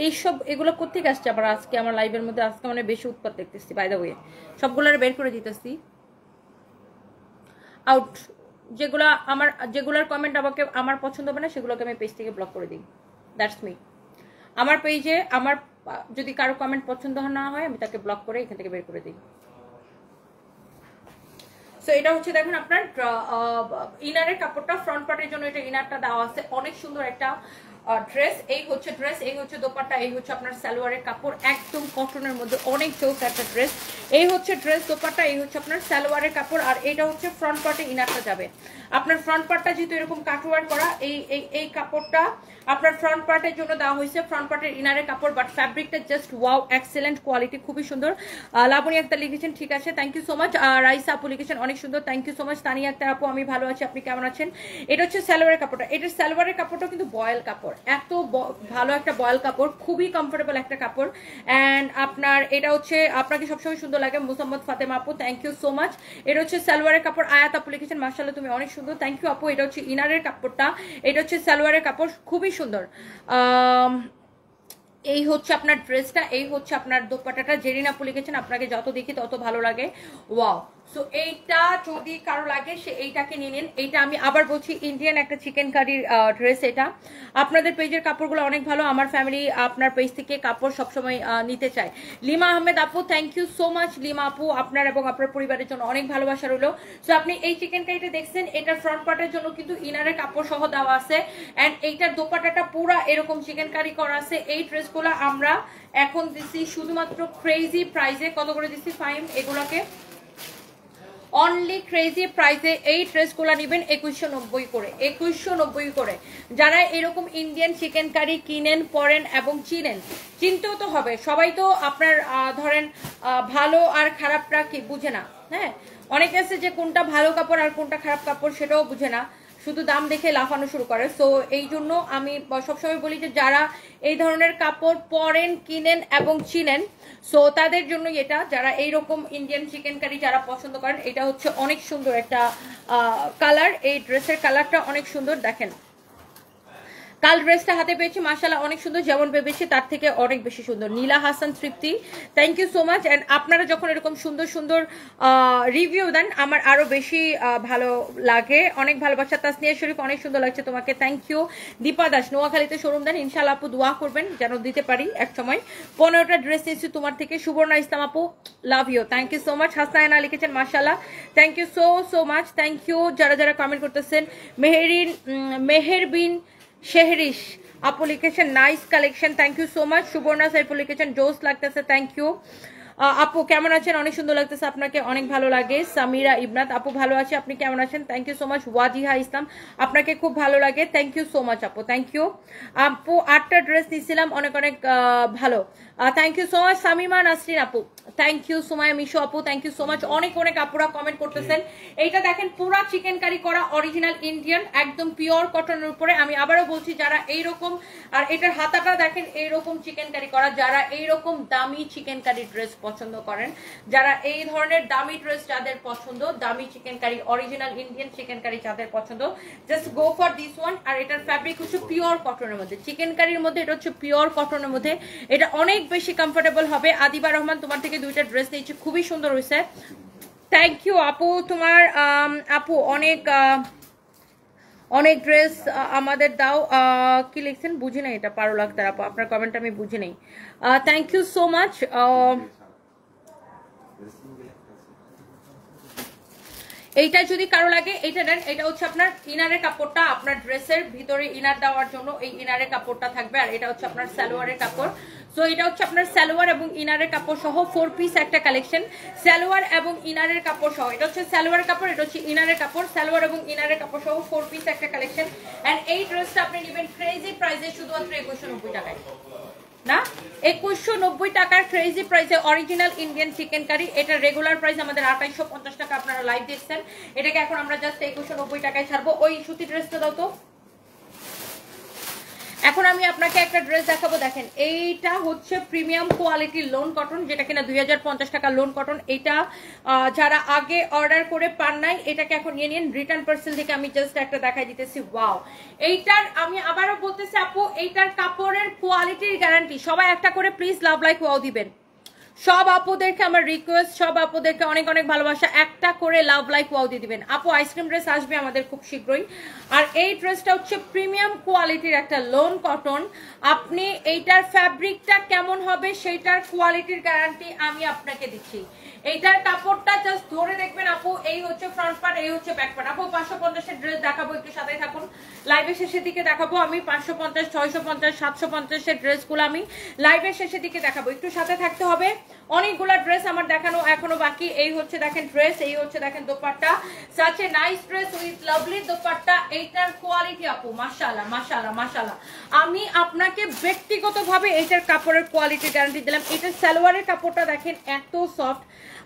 [SPEAKER 1] এইসব এগুলো কোথেকে আসছে আবার আজকে আমার লাইভের মধ্যে? আজকে মানে বেশি উৎপাত দেখতেছি। বাই দ্য ওয়ে, সবগুলোর বের করে দিতেছি আউট। যেগুলার কমেন্ট আমাকে আমার পছন্দ হবে না সেগুলোকে আমি পেজ থেকে ব্লক করে দিই। That's me. আমার পেজে আমার যদি কারো কমেন্ট পছন্দ না হয় আমি তাকে ব্লক করে এখান থেকে বের করে দিই। সো এটা হচ্ছে দেখুন আপনার ইনারের কাপড়টা, ফ্রন্ট পার্টের জন্য এটা ইনারটা দেওয়া আছে। অনেক সুন্দর একটা ড্রেস। এই হচ্ছে ড্রেস, এই হচ্ছে দোপাট্টা, এই হচ্ছে আপনার সালোয়ারের কাপড়, একদম কটনের মধ্যে অনেক চৌক একটা ড্রেস। এই হচ্ছে ড্রেস দোপাট্টা, এই হচ্ছে আপনার সালোয়ারের কাপড়। আর এটা হচ্ছে ফ্রন্ট পার্টে ইনারটা যাবে। আপনার ফ্রন্ট পার্টটা যেহেতু এরকম কাটওয়ার করা, এই কাপড়টা আপনার ফ্রন্ট পার্টের জন্য দেওয়া হয়েছে, ফ্রন্ট পার্টের ইনারের কাপড়। বাট ফ্যাব্রিকটা জাস্ট ওয়াও, এক্সেলেন্ট কোয়ালিটি, খুবই সুন্দর। লাবণী আক্তার লিখেছেন ঠিক আছে, thank you so much. Raisa আপু লিখেছেন অনেক সুন্দর, thank you so much. Tania Akter আপু আমি ভালো আছি, আপনি কেমন আছেন? এটা হচ্ছে সালোয়ারের কাপড়টা। এটার সালোয়ারের কাপড়টা কিন্তু বয়েল কাপড়, এত ভালো একটা বয়েল কাপড়, খুবই কমফোর্টেবল একটা কাপড়। অ্যান্ড আপনার এটা হচ্ছে আপনাকে সবসময় সুন্দর লাগে। মুসাম্মদ ফাতেমা আপু, থ্যাংক ইউ সো মাচ। এটা হচ্ছে সালোয়ারের কাপড়। আয়াত আপু লিখেছেন মাশাআল্লাহ তুমি অনেক সুন্দর, থ্যাংক ইউ আপু। এটা হচ্ছে ইনারের কাপড়টা, এটা হচ্ছে সালোয়ারের কাপড়, খুবই সুন্দর। এই হচ্ছে আপনার ড্রেসটা, এই হচ্ছে আপনার দোপাট্টাটা। জেরিন আপু লিখেছেন আপনাকে যত দেখি তত ভালো লাগে, ওয়াও। সো এইটা যদি কারো লাগে সে এইটাকে নিয়ে নিন। এইটা আমি আবার বলছি ইন্ডিয়ান একটা চিকেন কারির ড্রেস। এটা আপনাদের পেজের কাপড়গুলো অনেক ভালো, আমার ফ্যামিলি আপনার পেজ থেকে কাপড় সবসময় নিতে চায়। লিমা আহমেদ আপু, thank you so much Lima আপু, আপনার এবং আপনার পরিবারের জন্য অনেক ভালোবাসা রইলো। সো আপনি এই চিকেন কারিটা দেখছেন, এটার ফ্রন্ট পার্টের জন্য কিন্তু ইনারের কাপড় সহ দেওয়া আছে। অ্যান্ড এইটার দোপাট্টাটা পুরা এরকম চিকেন কারি করা আছে। এই ড্রেসগুলো আমরা এখন দিচ্ছি শুধুমাত্র ক্রেজি প্রাইসে। কত করে দিচ্ছি ফাইম? এগুলোকে অনলি ক্রেজি প্রাইসে এই ড্রেসগুলো নেবেন 2190 করে, 2190 করে। যারা এরকম ইন্ডিয়ান চিকেন কারি কিনেন, পরেন এবং চিনেন, চিনতেও তো হবে, সবাই তো আপনার ধরেন ভালো আর খারাপটা কি বুঝে না। হ্যাঁ, অনেকে আছে যে কোনটা ভালো কাপড় আর কোনটা খারাপ কাপড় সেটাও বুঝে না। শুধু দাম দেখে লাফানো শুরু করে। সো এই জন্য আমি সবসময় বলি যে যারা এই ধরনের কাপড় পরেন, কিনেন এবং চিনেন, সো তাদের জন্য এটা, যারা এইরকম ইন্ডিয়ান চিকেন কারি যারা পছন্দ করেন, এটা হচ্ছে অনেক সুন্দর একটা কালার। এই ড্রেসের কালারটা অনেক সুন্দর, দেখেন কাল ড্রেসটা হাতে পেয়েছি, মাশাআল্লাহ অনেক সুন্দর, যেমন ভেবেছি তার থেকে অনেক বেশি সুন্দর। Nila Hasan Tripti, thank you so much. And আপনারা যখন এরকম সুন্দর সুন্দর রিভিউ দেন আমার আরো বেশি ভালো লাগে। অনেক ভালোবাসা। তাসনিয়া শরীফ, অনেক সুন্দর লাগছে তোমাকে, থ্যাংক ইউ। দীপা দাস, নোয়াখালীতে শোরুম দেন, ইনশাআল্লাহ আপু দোয়া করবেন যেন দিতে পারি এক সময়। 15টা ড্রেস নিয়েছি তোমার থেকে। সুবর্ণা ইসলাম আপু, love you, thank you so much. Hasnayna লিখেছেন মাশাআল্লাহ, thank you so much, thank you. যারা যারা কমেন্ট করতেছেন, মেহেরবিন শেহরিশ আপু লিখেছেন nice collection, thank you so much. Suborna Saiful লিখেছেন জোস লাগতেছে, থ্যাংক ইউ। আপু কেমন আছেন? অনেক সুন্দর লাগতেছে আপনাকে, অনেক ভালো লাগে। সামিরা ইবনাত আপু, ভালো আছে, আপনি কেমন আছেন? Thank you so much. Wajiha Islam, আপনাকে খুব ভালো লাগে, থ্যাংক ইউ সো মাচ আপু, থ্যাংক ইউ। আপু 8টা ড্রেস নিয়েছিলাম, অনেক অনেক ভালো, thank you so much. Samima Nasrin আপু, থ্যাংক ইউ। সুমায়া মিশু আপু, থ্যাংক ইউ সো মাচ। অনেক অনেক আপুরা কমেন্ট করতেছেন। এইটা দেখেন পুরা চিকেন কারি করা, অরিজিনাল ইন্ডিয়ান, একদম পিওর কটনের উপরে। আমি আবারও বলছি, যারা এইরকম, আর এটার হাতাটা দেখেন এইরকম চিকেন কারি করা, যারা এইরকম দামি চিকেন কারি ড্রেস পছন্দ করেন, যারা এই ধরনের দামি ড্রেস যাদের পছন্দ, দামি chicken curry, original Indian chicken curry যাদের পছন্দ, just go for this one. আর এটার ফ্যাব্রিক হচ্ছে পিওর কটনের মধ্যে, চিকেন কারির মধ্যে এটা হচ্ছে পিওর কটনের মধ্যে, এটা অনেক বেশি কমফোর্টেবল হবে। আদিবা রহমান, তোমার থেকে 2টা ড্রেস নিয়েছি, খুবই সুন্দর হয়েছে, থ্যাংক ইউ আপু। তোমার আপু অনেক অনেক ড্রেস আমাদের দাও, কি লিখছেন বুঝি নাই, এটা পারো লাগতার আপু, আপনার কমেন্ট আমি বুঝি নাই, থ্যাংক ইউ সো মাচ। এইটা যদি কারো লাগে এটা নেন, এটা হচ্ছে আপনার ইনারের কাপড়টা, আপনার ড্রেসের ভিতরে ইনার দেওয়ার জন্য এই ইনারের কাপড়টা থাকবে, আর এটা হচ্ছে আপনার সালোয়ারের কাপড়। সো এটা হচ্ছে আপনার সালোয়ার এবং ইনারের কাপড় সহ 4 পিস একটা কালেকশন, সালোয়ার এবং ইনারের কাপড় সহ। এটা হচ্ছে সালোয়ারের কাপড়, এটা হচ্ছে ইনারের কাপড়, সালোয়ার এবং ইনারের কাপড় সহ 4 পিস একটা কালেকশন। এন্ড এই ড্রেসটা আপনি নেবেন ক্রেজি প্রাইসে, শুধুমাত্র 2190 টাকায়, না 2190 টাকার ক্রেজি প্রাইসে অরিজিনাল ইন্ডিয়ান চিকেন কারি। এটা রেগুলার প্রাইস আমাদের 2850 টাকা, আপনারা লাইভ দেখছেন, এটাকে এখন আমরা জাস্ট 2190 টাকায় ছাড়বো। ওই সুতি ড্রেসটা দাও তো। এখন আমি আপনাকে একটা ড্রেস দেখাবো, দেখেন এইটা হচ্ছে প্রিমিয়াম কোয়ালিটির লোন কটন, যেটা কিনা 2050 টাকা লোন কটন। এটা যারা আগে অর্ডার করে পান নাই, এটাকে এখন নিয়ে নিন। রিটার্ন পার্সেল থেকে আমি জাস্ট একটা দেখাই দিতেছি, ওয়াও। এইটার আমি আবারও বলতেছি আপু, এইটার কাপড়ের কোয়ালিটির গ্যারান্টি। সবাই একটা করে প্লিজ লাভ লাইক ওয়াও দিবেন, সব আপুদেরকে আমার রিকোয়েস্ট, সব আপুদেরকে অনেক অনেক ভালোবাসা, একটা করে লাভ লাইক ওয়াও দিয়ে দিবেন। আপু আইসক্রিম ড্রেস আসবে আমাদের খুব শীঘ্রই। আর এই ড্রেসটা হচ্ছে প্রিমিয়াম কোয়ালিটির একটা লোন কটন। আপনি এইটার ফ্যাব্রিকটা কেমন হবে সেইটার কোয়ালিটির গ্যারান্টি আমি আপনাকে দিচ্ছি। এইটার কাপড়টা জাস্ট ধরে দেখবেন আপু, এই হচ্ছে ফ্রন্ট পার্ট, এই হচ্ছে ব্যাক পার্ট। আপু 550 এর ড্রেস দেখাবো, একটু সাথে থাকুন, লাইভের শেষের দিকে দেখাবো আমি 550, 650, 750 এর ড্রেসগুলো আমি লাইভের শেষের দিকে দেখাবো, একটু সাথে থাকতে হবে। অনেকগুলো ড্রেস আমার দেখানো এখনো বাকি। এই হচ্ছে দেখেন ড্রেস, এই হচ্ছে দেখেন dupatta, such a nice dress with lovely dupatta. এইটার কোয়ালিটি আপু মাশাআল্লাহ মাশাআল্লাহ মাশাআল্লাহ। আমি আপনাকে ব্যক্তিগতভাবে এইটার কাপড়ের কোয়ালিটি গ্যারান্টি দিলাম। এটার সালোয়ারের কাপড়টা দেখেন এত সফট,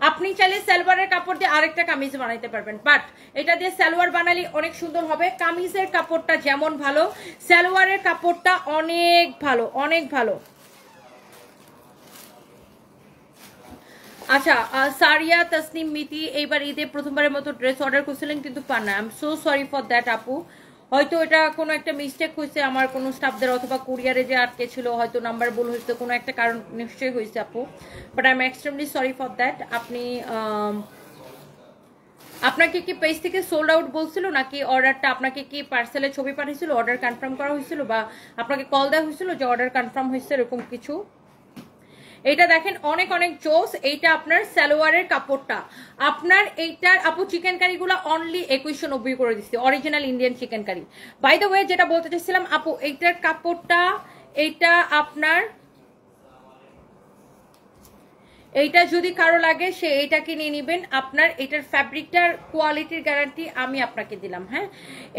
[SPEAKER 1] আপনি চাইলে সালোয়ারের কাপড় দিয়ে আরেকটা কামিজ বানাইতে পারবেন, বাট এটা দিয়ে সালোয়ার বানালে অনেক সুন্দর হবে। কামিজের কাপড়টা যেমন ভালো, সালোয়ারের কাপড়টা অনেক ভালো, অনেক ভালো। আচ্ছা, সারিয়া তাসনিম মিতি এইবার ঈদে প্রথমবারের মতো ড্রেস অর্ডার করছিলেন কিন্তু পান না, I am so sorry for that আপু। হয়তো এটা কোনো একটা মিস্টেক হয়েছে আমার কোনো স্টাফদের, অথবা কুরিয়ারে যে আটকে ছিল, হয়তো নাম্বার ভুল হয়েছে, কোনো একটা কারণ নিশ্চয়ই হয়েছে আপু, but I am extremely sorry for that. আপনি আপনাকে কি পেজ থেকে সোল্ড আউট বলছিল, নাকি অর্ডারটা আপনাকে কি পার্সেলে ছবি পাঠিয়েছিল, অর্ডার কনফার্ম করা হয়েছিল, বা আপনাকে কল দেওয়া হয়েছিল যে অর্ডার কনফার্ম হয়েছে, এরকম কিছু? এইটা দেখেন অনেক অনেক জোস। এইটা আপনার সালোয়ারের কাপড়টা, আপনার এইটার আপু চিকেন কারিগুলো অনলি 2190 করে দিচ্ছি, original Indian chicken curry. By the way যেটা বলতে চাইছিলাম আপু, এইটার কাপড়টা, এইটা আপনার, এইটা যদি কারো লাগে সে এইটাকে নিয়ে নেবেন। আপনার এটার ফ্যাব্রিকটার কোয়ালিটির গ্যারান্টি আমি আপনাকে দিলাম, হ্যাঁ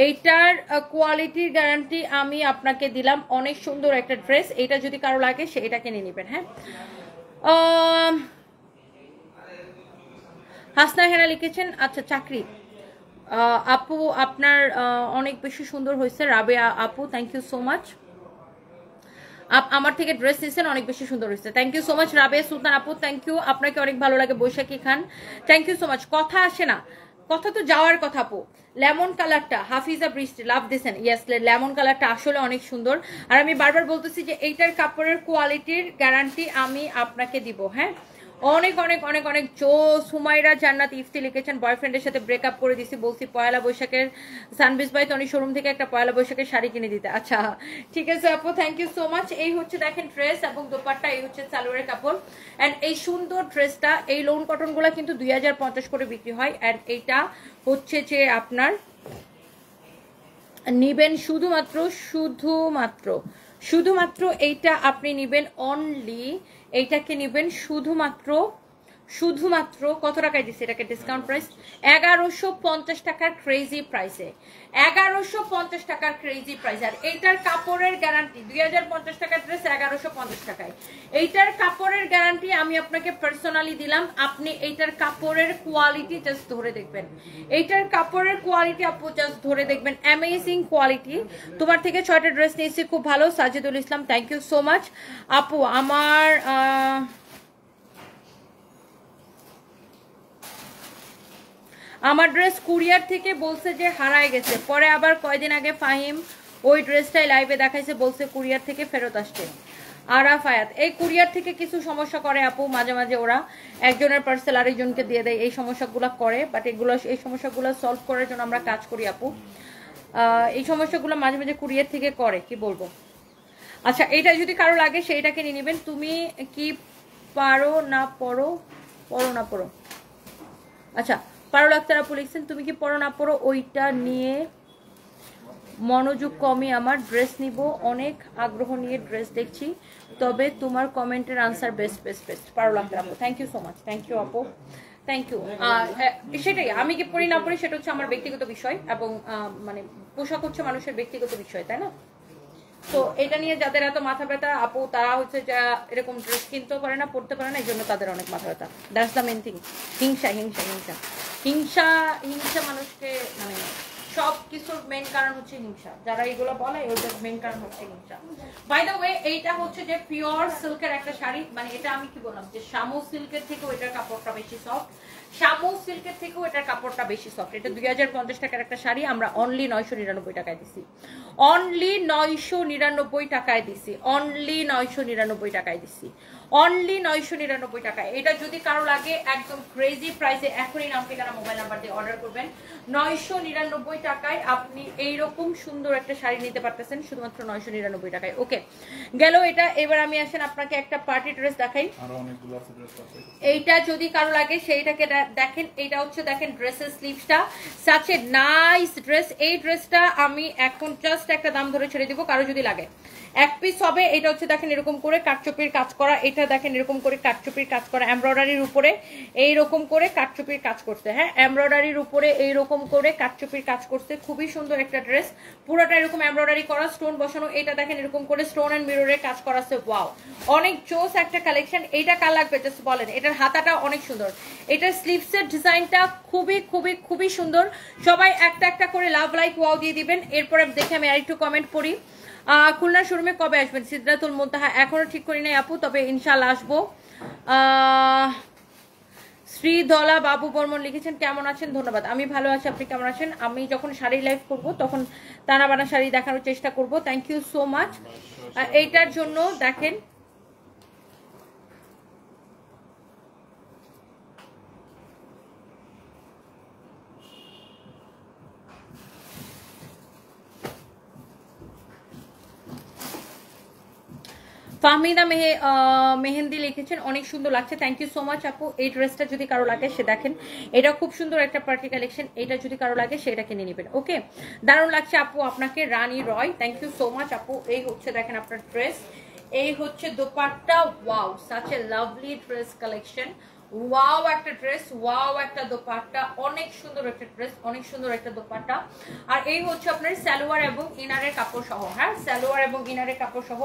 [SPEAKER 1] এইটার কোয়ালিটির গ্যারান্টি আমি আপনাকে দিলাম। অনেক সুন্দর একটা ড্রেস, এটা যদি কারো লাগে সে এটাকে নিয়ে নেবেন, হ্যাঁ। হাসনা হেনা লিখেছেন, আচ্ছা চাকরি, আপু আপনার অনেক বেশি সুন্দর হয়েছে। রাবেয়া আপু থ্যাংক ইউ সো মাচ। আমার থেকে ড্রেস নিয়েছেন, অনেক বেশি সুন্দর হয়েছে। Thank you so much Rabeya Sultan আপু, থ্যাংক ইউ। আপনাকে অনেক ভালো লাগে Boishakhi Khan, thank you so much. কথা আসে না, কথা তো যাওয়ার কথা আপু। লেমন কালারটা হাফিজা বৃষ্টি লাভ দিয়েছেন, ইয়েস লেমন কালারটা আসলে অনেক সুন্দর। আর আমি বারবার বলতেছি যে এইটার কাপড়ের কোয়ালিটির গ্যারান্টি আমি আপনাকে দিব। হ্যাঁ, অনেক অনেক অনেক অনেক জোস। হুমায়রা জান্নাত ইফতি লিখেছেন বয়ফ্রেন্ডের সাথে ব্রেকআপ করে দিছি, বলছি পয়লা বৈশাখের সানবিজ বাই তনি শোরুম থেকে একটা পয়লা বৈশাখের শাড়ি কিনে দিতে। আচ্ছা ঠিক আছে আপু, থ্যাংক ইউ সো মাচ। এই হচ্ছে দেখেন ড্রেস এবং দোপাট্টা, এই হচ্ছে সালোয়ারের কাপড়। অ্যান্ড এই সুন্দর ড্রেসটা, এই লোন কটনগুলো কিন্তু 2050 করে বিক্রি হয়। অ্যান্ড এইটা হচ্ছে যে আপনার নিবেন শুধুমাত্র শুধুমাত্র শুধুমাত্র এইটা আপনি নিবেন অনলি, এইটাকে নিবেন শুধুমাত্র শুধুমাত্র কত টাকায় দিচ্ছে এটাকে ডিসকাউন্ট প্রাইস 1150 টাকার ক্রেজি প্রাইসে, 1150 টাকার ক্রেজি প্রাইস। আর এইটার কাপড়ের গ্যারান্টি 2050 টাকার ড্রেস 1150 টাকায়। এইটার কাপড়ের গ্যারান্টি আমি আপনাকে পার্সোনালি দিলাম, আপনি এইটার কাপড়ের কোয়ালিটি জাস্ট ধরে দেখবেন, এইটার কাপড়ের কোয়ালিটি আপু জাস্ট ধরে দেখবেন, অ্যামেজিং কোয়ালিটি। তোমার থেকে 6টা ড্রেস নিয়েছি, খুব ভালো। সাজিদুল ইসলাম থ্যাংক ইউ সো মাচ আপু। আমার ড্রেস কুরিয়ার থেকে বলছে যে হারায় গেছে, পরে আবার কয়দিন আগে ফাহিম ওই ড্রেসটাই লাইভে দেখাইছে, বলছে কুরিয়ার থেকে ফেরত আসছে। আরাফ আয়াত, এই কুরিয়ার থেকে কিছু সমস্যা করে আপু, মাঝে মাঝে ওরা একজনের পার্সেল আরেকজনকে দিয়ে দেয়, এই সমস্যাগুলো করে। বাট এই সমস্যাগুলো সলভ করার জন্য আমরা কাজ করি আপু। এই সমস্যাগুলো মাঝে মাঝে কুরিয়ার থেকে করে, কি বলবো। আচ্ছা এটা যদি কারো লাগে সেইটাকে নিয়ে নেবেন। তুমি কি পারো না পড়ো, পড়ো না পড়ো, আচ্ছা পারুল আক্তার আপু লিখছেন তুমি কি পড়ো না পড়ো, ওইটা নিয়ে মনোযোগ কমই আমার, ড্রেস নিব অনেক আগ্রহ নিয়ে ড্রেস দেখছি, তবে তোমার কমেন্টের answer best best best. Parul Akter আপু thank you so much, thank you আপু, থ্যাংক ইউ। সেটাই, আমি কি পড়ি না পড়ি সেটা হচ্ছে আমার ব্যক্তিগত বিষয়, এবং মানে পোশাক হচ্ছে মানুষের ব্যক্তিগত বিষয়, তাই না? তো এটা নিয়ে যাদের এত মাথা ব্যথা আপু, তারা হচ্ছে যা এরকম ড্রেস কিনতেও পারে না, পড়তে পারে না, এই জন্য তাদের অনেক মাথা ব্যথা। That's the main thing. হিংসা হিংসা হিংসা হিংসা হিংসা মানুষকে, মানে সব কিছুর মেন কারণ হচ্ছে হিংসা। যারা এগুলো বলে ওদের মেন কারণ হচ্ছে হিংসা। বাই দ্য ওয়ে এইটা হচ্ছে যে পিওর সিল্কের একটা শাড়ি, মানে এটা আমি কি বললাম যে শামু সিল্কের থেকেও এটার কাপড়টা বেশি সফট, শামু সিল্কের থেকেও এটার কাপড়টা বেশি সফট। এটা 2050 টাকার একটা শাড়ি, আমরা অনলি 999 টাকায় দিছি, অনলি 999 টাকায় দিছি, অনলি 999 টাকায় দিছি, অনলি 999 টাকায়। এটা যদি কারো লাগে একদম ক্রেজি প্রাইসে এখনই নাম ঠিকানা মোবাইল নাম্বার দিয়ে অর্ডার করবেন। 999 টাকায় আপনি এইরকম সুন্দর একটা শাড়ি নিতে পারতেছেন, শুধুমাত্র 999 টাকায়। ওকে গেল এটা। এবার আমি আসেন আপনাকে একটা পার্টি ড্রেস দেখাই, এইটা যদি কারো লাগে সেইটাকে দেখেন। এইটা হচ্ছে দেখেন ড্রেসের স্লিভসটা, সাচ এ নাইস ড্রেস। এই ড্রেসটা আমি এখন জাস্ট একটা দাম ধরে ছেড়ে দিব, কারো যদি লাগে এক পিস হবে। এটা হচ্ছে দেখেন এরকম করে কাটচুপির কাজ করা, এটা দেখেন এরকম করে কাটচুপির কাজ করা, এমব্রয়ডারির উপরে এইরকম করে কাটচুপির কাজ করতে, হ্যাঁ এমব্রয়ডারির উপরে এইরকম করে কাটচুপির কাজ করতে, খুবই সুন্দর একটা ড্রেস। পুরোটা এরকম এমব্রয়ডারি করা, স্টোন বসানো, এটা দেখেন এরকম করে স্টোন এন্ড মিররের কাজ করা আছে। ওয়াও, অনেক জোস একটা কালেকশন। এইটা কার লাগবে জাস্ট বলেন। এটার হাতাটা অনেক সুন্দর, এটার স্লিভসের ডিজাইনটা খুবই খুবই খুবই সুন্দর। সবাই একটা একটা করে লাভ লাইক ওয়াও দিয়ে দিবেন। এরপরে দেখে আমি আরেকটু কমেন্ট পড়ি। খুলনা শোরুমে কবে আসবেন? সিদ্ধাতুল মুনতাহা এখনো ঠিক করি নাই আপু, তবে ইনশাআল্লাহ আসবো। শ্রীধলা বাবু বর্মন লিখেছেন কেমন আছেন? ধন্যবাদ, আমি ভালো আছি, আপনি কেমন আছেন? আমি যখন শাড়ি লাইভ করব তখন টানা বানা শাড়ি দেখানোর চেষ্টা করব। Thank you so much. এইটার জন্য দেখেন ফাহমিদা মেহেন্দি লিখেছেন অনেক সুন্দর লাগছে, থ্যাংক ইউ সো মাচ আপু। এই ড্রেসটা যদি কারো লাগে সে দেখেন, এটা খুব সুন্দর একটা পার্টি কালেকশন, এটা যদি কারো লাগে সেটা কিনে নেবেন। ওকে দারুণ লাগছে আপু আপনাকে, রানী রয় থ্যাংক ইউ সো মাচ আপু। এই হচ্ছে দেখেন আপনার ড্রেস, এই হচ্ছে dupatta, wow such a lovely dress collection, wow একটা ড্রেস, ওয়াও একটা দোপাট্টা, অনেক সুন্দর একটা ড্রেস, অনেক সুন্দর একটা দোপাট্টা। আর এই হচ্ছে আপনার সালোয়ার এবং ইনারের কাপড় সহ, হ্যাঁ সালোয়ার এবং ইনারের কাপড় সহ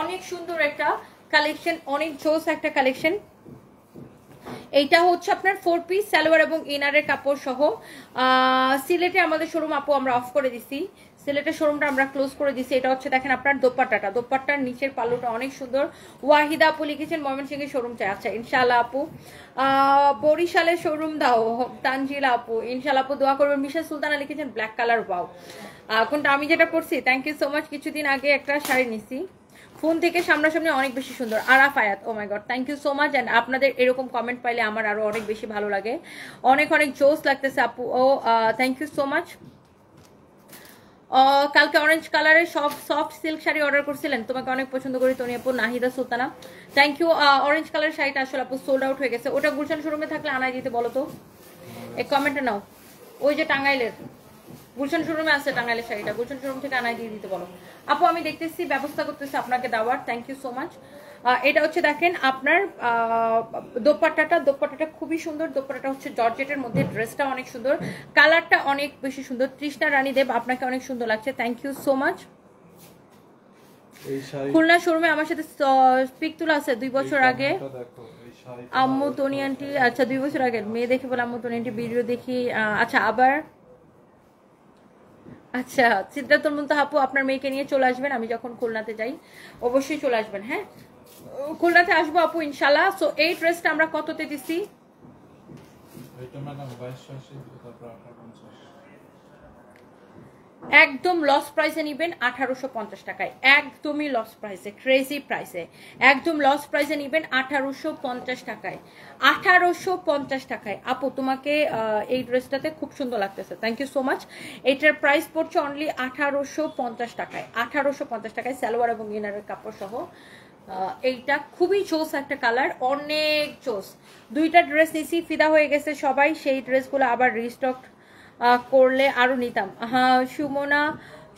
[SPEAKER 1] অনেক সুন্দর একটা কালেকশন, অনেক জোস একটা কালেকশন। এইটা হচ্ছে আপনার 4 পিস সালোয়ার এবং ইনারের কাপড় সহ। সিলেটে আমাদের শোরুম আপু আমরা অফ করে দিছি, সিলেটের শোরুমটা আমরা ক্লোজ করে দিছি। এটা হচ্ছে দেখেন আপনার দোপাট্টাটা, দোপাট্টার নিচের পাল্লুটা অনেক সুন্দর। ওয়াহিদা আপু লিখেছেন ময়মনসিংহের শোরুম চাই, আচ্ছা ইনশাআল্লাহ আপু। বরিশালের শোরুম দাও তানজিলা আপু, ইনশাআল্লাহ আপু দোয়া করবেন। মিশা সুলতানা লিখেছেন ব্ল্যাক কালার, ওয়াও কোনটা আমি যেটা পরছি, থ্যাংক ইউ সো মাচ। কিছুদিন আগে একটা শাড়ি নিছি, ফোন থেকে সামনাসামনি অনেক বেশি সুন্দর। Araf Ayat, oh my god, thank you so much. And আপনাদের এরকম কমেন্ট পাইলে আমার আরো অনেক বেশি ভালো লাগে, অনেক অনেক জোস লাগতেছে আপু। ও থ্যাংক ইউ সো মাচ। কালকে অরেঞ্জ কালারের সফট সিল্ক শাড়ি অর্ডার করছিলেন, তোমাকে অনেক পছন্দ করি তনি আপু। Nahida Sultana, thank you. Orange কালারের শাড়িটা আসলে আপু সোল্ড আউট হয়ে গেছে, ওটা গুলশান শোরুমে থাকলে আনাই দিতে বলো তো, এক কমেন্টে নাও। ওই যে টাঙ্গাইলের গুলশান শোরুমে আছে টাঙ্গাইলের শাড়িটা, গুলশান শোরুম থেকে আনাই দিয়ে দিতে বলো আপু, আমি দেখতেছি ব্যবস্থা করতেছি আপনাকে দেওয়ার। Thank you so much. এটা হচ্ছে দেখেন আপনার দোপাট্টাটা খুবই সুন্দর। দোপাট্টাটা হচ্ছে জর্জেটের মধ্যে, ড্রেসটা অনেক সুন্দর, কালারটা অনেক বেশি সুন্দর। তৃষ্ণা রানী দেব, আপনাকে অনেক সুন্দর লাগছে, thank you so much. Khulna শোরুমে আমার সাথে পিক তোলা আছে 2 বছর আগে আম্মু তনি আন্টি, আচ্ছা 2 বছর আগে মেয়ে দেখে বলে আম্মু তনি আন্টি ভিডিও দেখি, আচ্ছা আবার আচ্ছা সিদ্ধার্থ মুনতাহা আপু আপনার মেয়েকে নিয়ে চলে আসবেন, আমি যখন খুলনাতে যাই অবশ্যই চলে আসবেন। হ্যাঁ খুলনাতে আসবো আপু ইনশাল্লাহ। সো এই ড্রেসটা আমরা কততে দিছি? একদম লস প্রাইসে নিবেন 1850 টাকায়, একদমই লস প্রাইসে, ক্রেজি প্রাইসে, একদম লস প্রাইসে নিবেন 1850 টাকায়, 1850 টাকায়। আপু তোমাকে এই ড্রেসটাতে খুব সুন্দর লাগতেছে, থ্যাংক ইউ সো মাচ। এটার প্রাইস পড়ছে অনলি 1850 টাকায়, 1850 টাকায় সালোয়ার এবং ইনারের কাপড় সহ। এইটা খুবই চোস একটা কালার, অনেক চোস। 2টা ড্রেস নিছি, ফিদা হয়ে গেছে সবাই, সেই ড্রেসগুলো আবার রিস্টক করলে আরো নিতাম। হ্যাঁ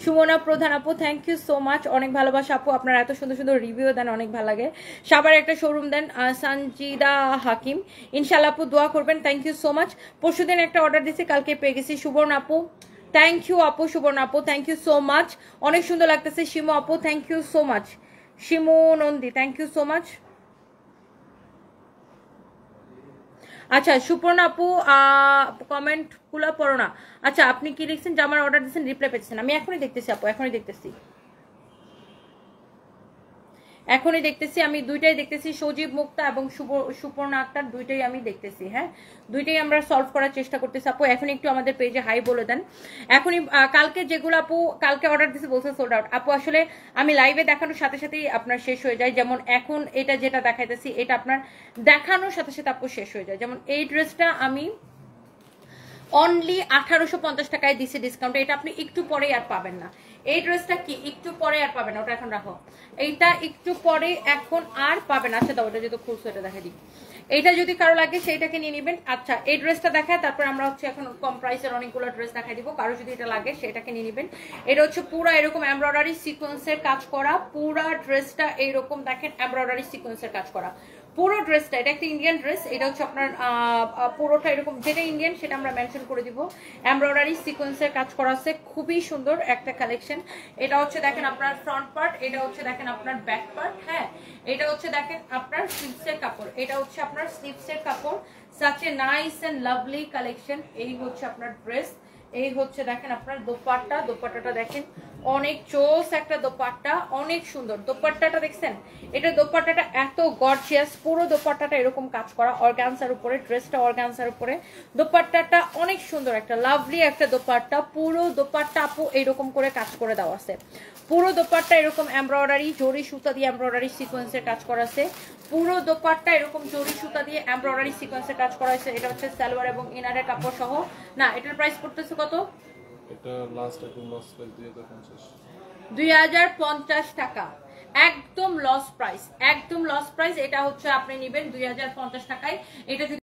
[SPEAKER 1] সুমনা প্রধান আপু, থ্যাংক ইউ সো মাচ, অনেক ভালোবাসা আপু, আপনার এত সুন্দর সুন্দর রিভিউ দেন, অনেক ভালো লাগে। সবার একটা শোরুম দেন, সঞ্জিদা হাকিম, ইনশাল্লাহ আপু দোয়া করবেন, থ্যাংক ইউ সো মাচ। পরশুদিন একটা অর্ডার দিছি, কালকে পেয়ে গেছি। সুবর্ণ আপু, থ্যাংক ইউ আপু, সুবর্ণ আপু থ্যাংক ইউ সো মাচ, অনেক সুন্দর লাগতেছে। শিমু আপু, thank you so much. Shimu Nandi, thank you so much. আচ্ছা সুপর্ণা আপু কমেন্ট গুলো পড়ো না। আচ্ছা আপনি কি লিখছেন যে আমার অর্ডার দিচ্ছেন, রিপ্লাই পেয়েছেন? আমি এখনই দেখতেছি আপু, এখনই দেখতেছি, এখনই দেখতেছি, আমি দুইটাই দেখতেছি, সজীব মুক্তা এবং সুপর্ণা আক্তার, দুইটাই আমি দেখতেছি। হ্যাঁ দুইটাই আমরা সলভ করার চেষ্টা করতেছি আপু। এখন একটু আমাদের পেজে হাই বলে দেন এখনই। কালকে যেগুলো আপু কালকে অর্ডার দিয়েছে বলছে সোল্ড আউট আপু, আসলে আমি লাইভে দেখানোর সাথে সাথেই আপনার শেষ হয়ে যায়। যেমন এখন এটা যেটা দেখাইতেছি, এটা আপনার দেখানোর সাথে সাথে আপু শেষ হয়ে যায়। যেমন এই ড্রেসটা আমি অনলি 1850 টাকায় দিছে ডিসকাউন্ট, এটা আপনি একটু পরে আর পাবেন না। এই ড্রেসটা কি একটু পরে আর পাবেন না, ওটা এখন রাখো, এইটা একটু পরে এখন আর পাবেন। আচ্ছা দাও, ওটা যেহেতু খুলছো এটা দেখা দিই, এইটা যদি কারো লাগে সেইটাকে নিয়ে নেবেন। আচ্ছা এই ড্রেসটা দেখায়, তারপর আমরা হচ্ছে এখন কম প্রাইসের অনেকগুলো ড্রেস দেখাই দিব, কারো যদি এটা লাগে সেটাকে নিয়ে নেবেন। এটা হচ্ছে পুরো এরকম এমব্রয়ডারি সিকোয়েন্সের কাজ করা, পুরো ড্রেসটা এইরকম দেখেন এমব্রয়ডারি সিকোয়েন্সের কাজ করা পুরো ড্রেসটা। এটা একটা ইন্ডিয়ান ড্রেস, এটা হচ্ছে আপনার পুরোটা এরকম, যেটা ইন্ডিয়ান সেটা আমরা মেনশন করে দিব। এমব্রয়ডারি সিকোয়েন্সের কাজ করা আছে, খুবই সুন্দর একটা কালেকশন। এটা হচ্ছে দেখেন আপনার ফ্রন্ট পার্ট, এটা হচ্ছে দেখেন আপনার ব্যাক পার্ট। হ্যাঁ এটা হচ্ছে দেখেন আপনার স্লিভসের কাপড়, এটা হচ্ছে আপনার স্লিভসের কাপড়। Such a nice and lovely collection. এই হচ্ছে আপনার ড্রেস, এই হচ্ছে দেখেন আপনার দোপাট্টা, দোপাট্টাটা দেখেন অনেক চোস একটা দোপাট্টা, অনেক সুন্দর দোপাট্টাটা দেখছেন। এটা দোপাট্টাটা এত গর্জিয়াস, পুরো দোপাট্টাটা এরকম কাজ করা অর্গানজার উপরে, ড্রেসটা অর্গানজার উপরে, দোপাট্টাটা অনেক সুন্দর একটা লাভলি একটা দোপাট্টা। পুরো দোপাট্টা আপু এরকম করে কাজ করে দেওয়া আছে, পুরো দোপাট্টা এরকম এমব্রয়ডারি জরি সুতা দিয়ে এমব্রয়ডারি সিকোয়েন্সের কাজ করা আছে, পুরো দোপাট্টা এরকম জরি সুতা দিয়ে এমব্রয়ডারি সিকোয়েন্সের কাজ করা আছে। এটা হচ্ছে সালোয়ার এবং ইনারের কাপড় সহ। না এটার প্রাইস পড়তেছে কত?
[SPEAKER 2] এটা লাস্ট একদম লস প্রাইস 2050,
[SPEAKER 1] 2050 টাকা, একদম লস প্রাইস, একদম লস প্রাইস। এটা হচ্ছে আপনি নেবেন 2050 টাকায়। এটা